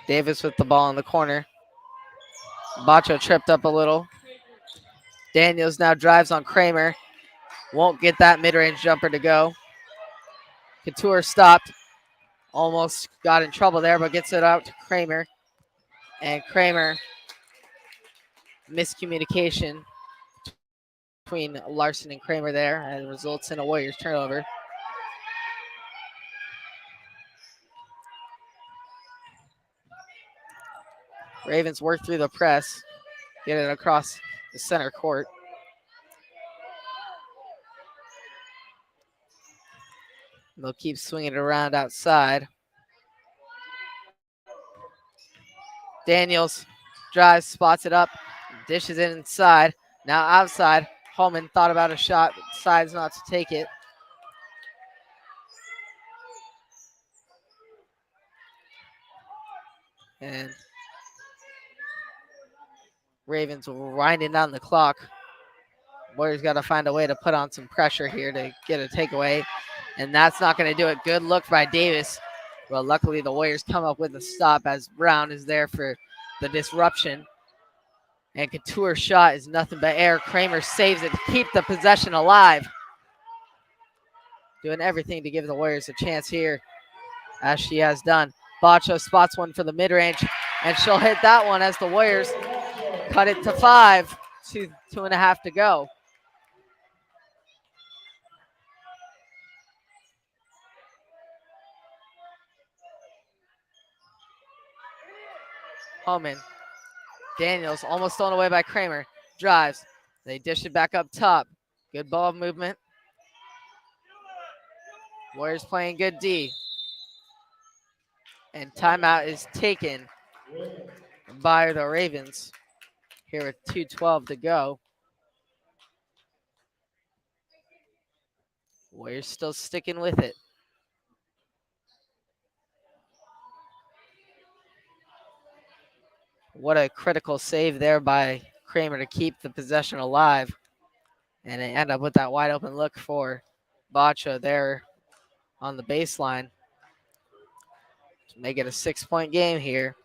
Davis with the ball in the corner. Bacho tripped up a little. Daniels now drives on Kramer. Won't get that mid-range jumper to go. Couture stopped. Almost got in trouble there, but gets it out to Kramer. And Kramer, miscommunication between Larson and Kramer there, and results in a Warriors turnover. Ravens work through the press, get it across the center court. They'll keep swinging it around outside. Daniels drives, spots it up, dishes it inside. Now outside. Holman thought about a shot, but decides not to take it. And Ravens winding down the clock. Warriors got to find a way to put on some pressure here to get a takeaway. And that's not going to do it. Good look by Davis. Well, luckily the Warriors come up with a stop as Brown is there for the disruption. And Couture's shot is nothing but air. Kramer saves it to keep the possession alive. doing everything to give the Warriors a chance here, as she has done. Bacho spots one for the mid-range, and she'll hit that one as the Warriors cut it to 5, 2.5 to go. Homan. Daniels almost thrown away by Kramer. Drives. They dish it back up top. Good ball movement. Warriors playing good D. And timeout is taken by the Ravens here with 2:12 to go. Warriors still sticking with it. What a critical save there by Kramer to keep the possession alive. And they end up with that wide open look for Bacha there on the baseline to make it a 6-point game here.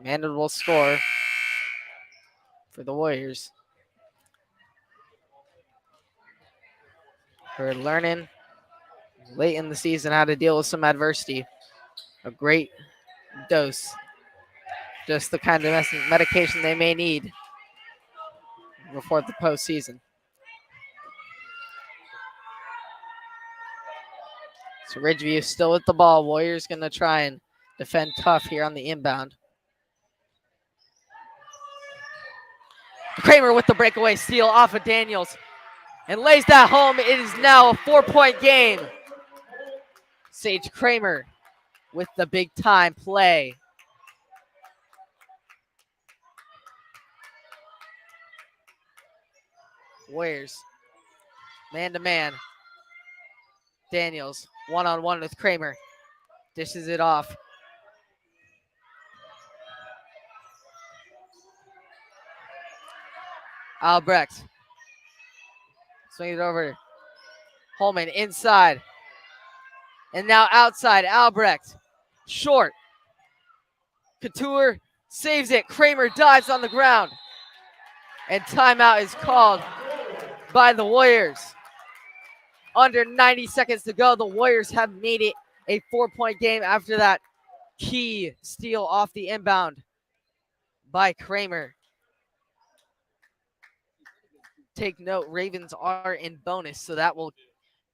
Manageable score for the Warriors. We're learning late in the season how to deal with some adversity. A great dose. Just the kind of medication they may need before the postseason. So Ridgeview still with the ball. Warriors going to try and defend tough here on the inbound. Kramer with the breakaway steal off of Daniels and lays that home. It is now a 4-point game. Sage Kramer with the big time play. Warriors man to man. Daniels one-on-one with Kramer. Dishes it off. Albrecht. Swing it over. Holman inside. And now outside. Albrecht. Short. Couture saves it. Kramer dives on the ground. And timeout is called by the Warriors. Under 90 seconds to go. The Warriors have made it a 4-point game after that key steal off the inbound by Kramer. Take note, Ravens are in bonus, so that will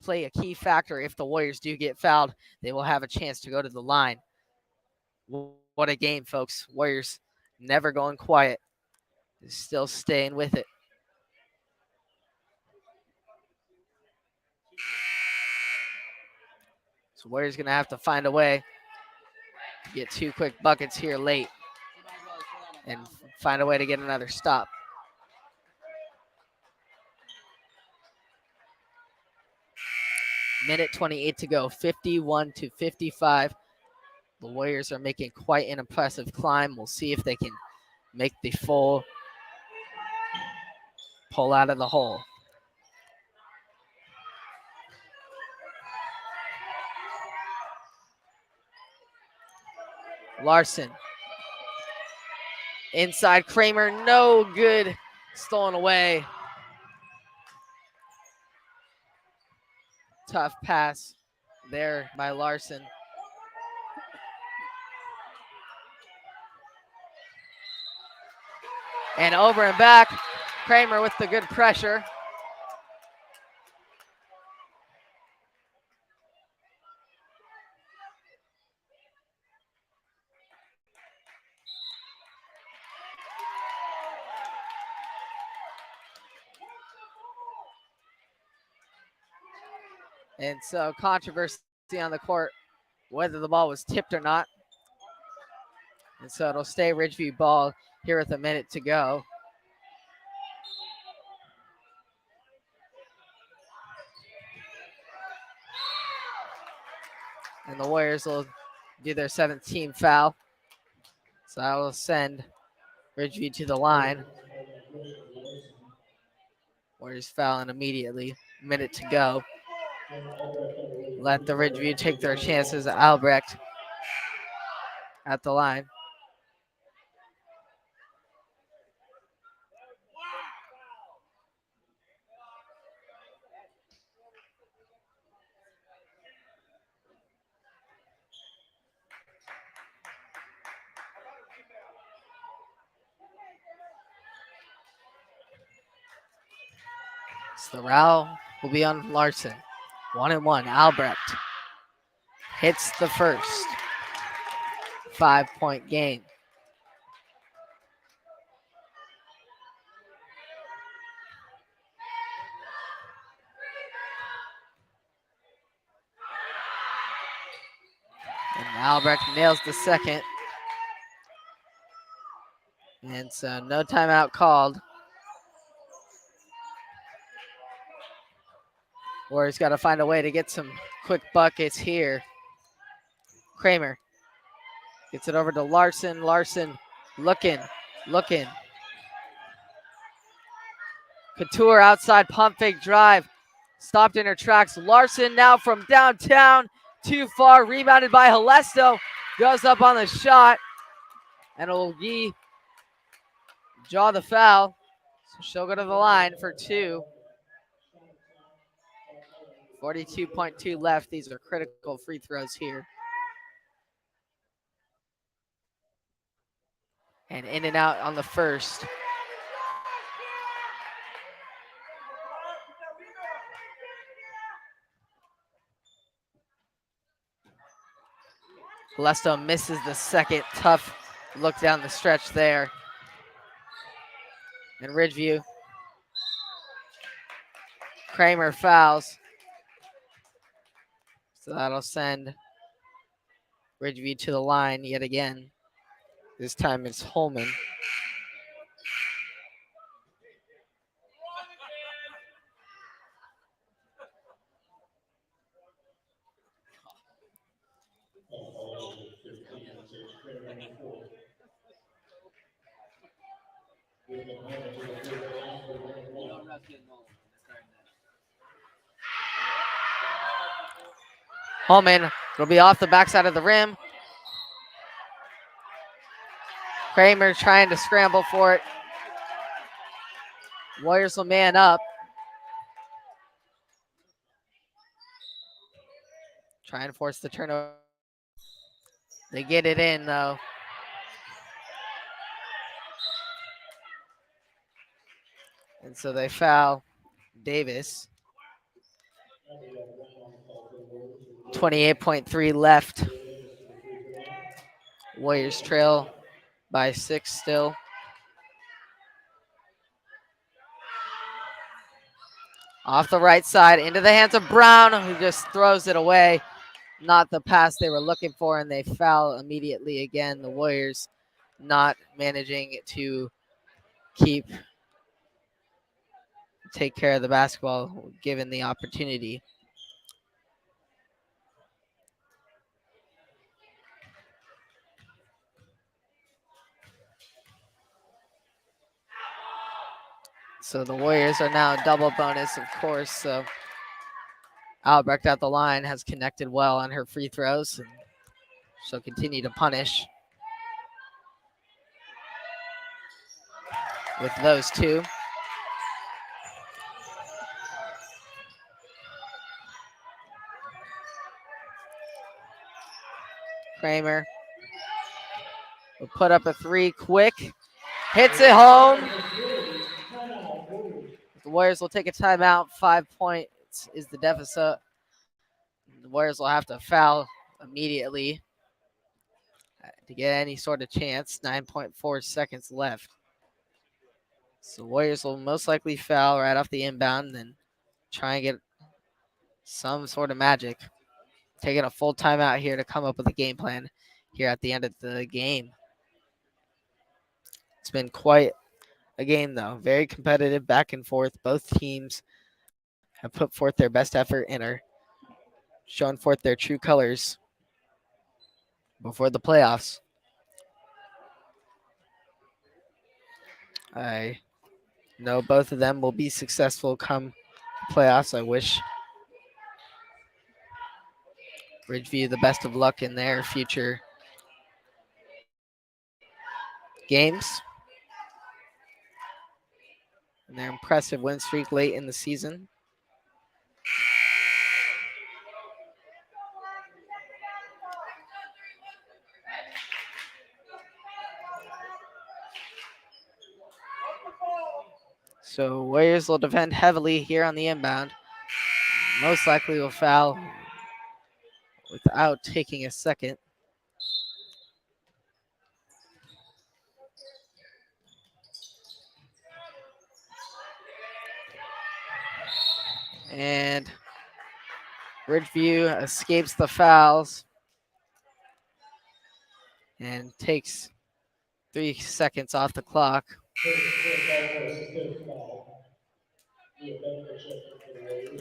play a key factor. If the Warriors do get fouled, they will have a chance to go to the line. What a game, folks. Warriors never going quiet. Still staying with it. So Warriors going to have to find a way to get 2 quick buckets here late and find a way to get another stop. Minute 28 to go, 51-55. The Warriors are making quite an impressive climb. We'll see if they can make the full pull out of the hole. Larson. Inside Kramer, no good. Stolen away. Tough pass there by Larson. And over and back, Kramer with the good pressure. And so controversy on the court, whether the ball was tipped or not. And so it'll stay Ridgeview ball here with a minute to go. And the Warriors will do their 7th team foul. So I will send Ridgeview to the line. Warriors fouling immediately. Minute to go. Let the Ridgeview take their chances. Albrecht at the line. So the row will be on Larson. 1-1. Albrecht hits the first. 5-point game. And Albrecht nails the second. And so no timeout called. Warriors got to find a way to get some quick buckets here. Kramer gets it over to Larson. Larson looking. Couture outside pump fake drive. Stopped in her tracks. Larson now from downtown. Too far. Rebounded by Halesto. Goes up on the shot. And Olgi draw the foul. So she'll go to the line for two. 42.2 left. These are critical free throws here. And in and out on the first. Halesto misses the second. Tough look down the stretch there. And Ridgeview. Kramer fouls. So that'll send Ridgeview to the line yet again. This time it's Holman. Holman will be off the backside of the rim. Kramer trying to scramble for it. Warriors will man up. Trying to force the turnover. They get it in though. And so they foul Davis. 28.3 left. Warriors trail by 6 still. Off the right side into the hands of Brown, who just throws it away. Not the pass they were looking for, and they foul immediately again. The Warriors not managing to take care of the basketball given the opportunity. So the Warriors are now double bonus, of course. So Albrecht at the line has connected well on her free throws, and she'll continue to punish with those two. Kramer will put up a three quick. Hits it home. The Warriors will take a timeout. 5 points is the deficit. The Warriors will have to foul immediately to get any sort of chance. 9.4 seconds left. So Warriors will most likely foul right off the inbound and then try and get some sort of magic. Taking a full timeout here to come up with a game plan here at the end of the game. It's been quite a game, though. Very competitive, back and forth. Both teams have put forth their best effort and are showing forth their true colors before the playoffs. I know both of them will be successful come playoffs. I wish Ridgeview the best of luck in their future games and their impressive win streak late in the season. So Warriors will defend heavily here on the inbound. Most likely will foul without taking a second. And Ridgeview escapes the fouls and takes 3 seconds off the clock.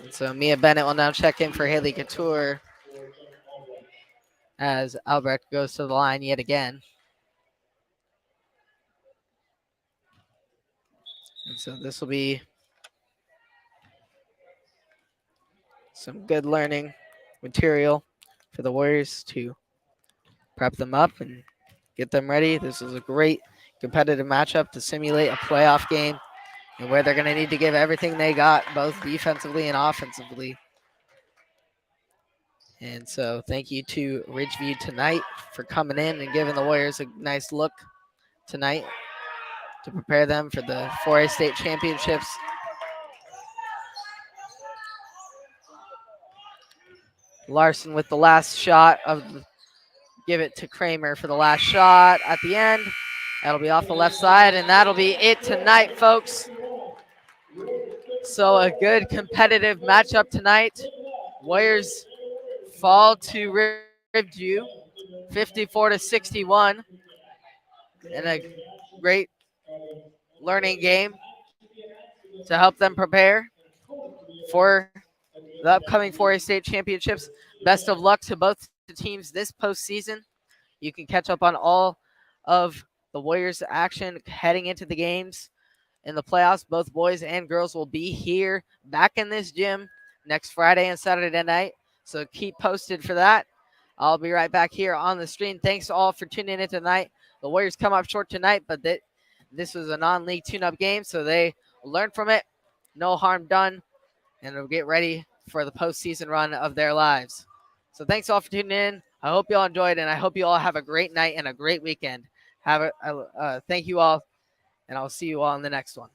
And so Mia Bennett will now check in for Haley Couture as Albrecht goes to the line yet again. And so this will be some good learning material for the Warriors to prep them up and get them ready. This is a great competitive matchup to simulate a playoff game and where they're going to need to give everything they got, both defensively and offensively. And so thank you to Ridgeview tonight for coming in and giving the Warriors a nice look tonight to prepare them for the 4A state championships. Larson with the last shot give it to Kramer for the last shot at the end. That'll be off the left side, and that'll be it tonight, folks. So a good competitive matchup tonight. Warriors fall to Ridgeview 54-61 in a great learning game to help them prepare for the upcoming 4A state championships. Best of luck to both the teams this postseason. You can catch up on all of the Warriors action heading into the games in the playoffs. Both boys and girls will be here back in this gym next Friday and Saturday night. So keep posted for that. I'll be right back here on the stream. Thanks all for tuning in tonight. The Warriors come up short tonight, but this was a non-league tune-up game, so they learned from it. No harm done, and they'll get ready for the postseason run of their lives. So thanks all for tuning in. I hope you all enjoyed, and I hope you all have a great night and a great weekend. Thank you all, and I'll see you all in the next one.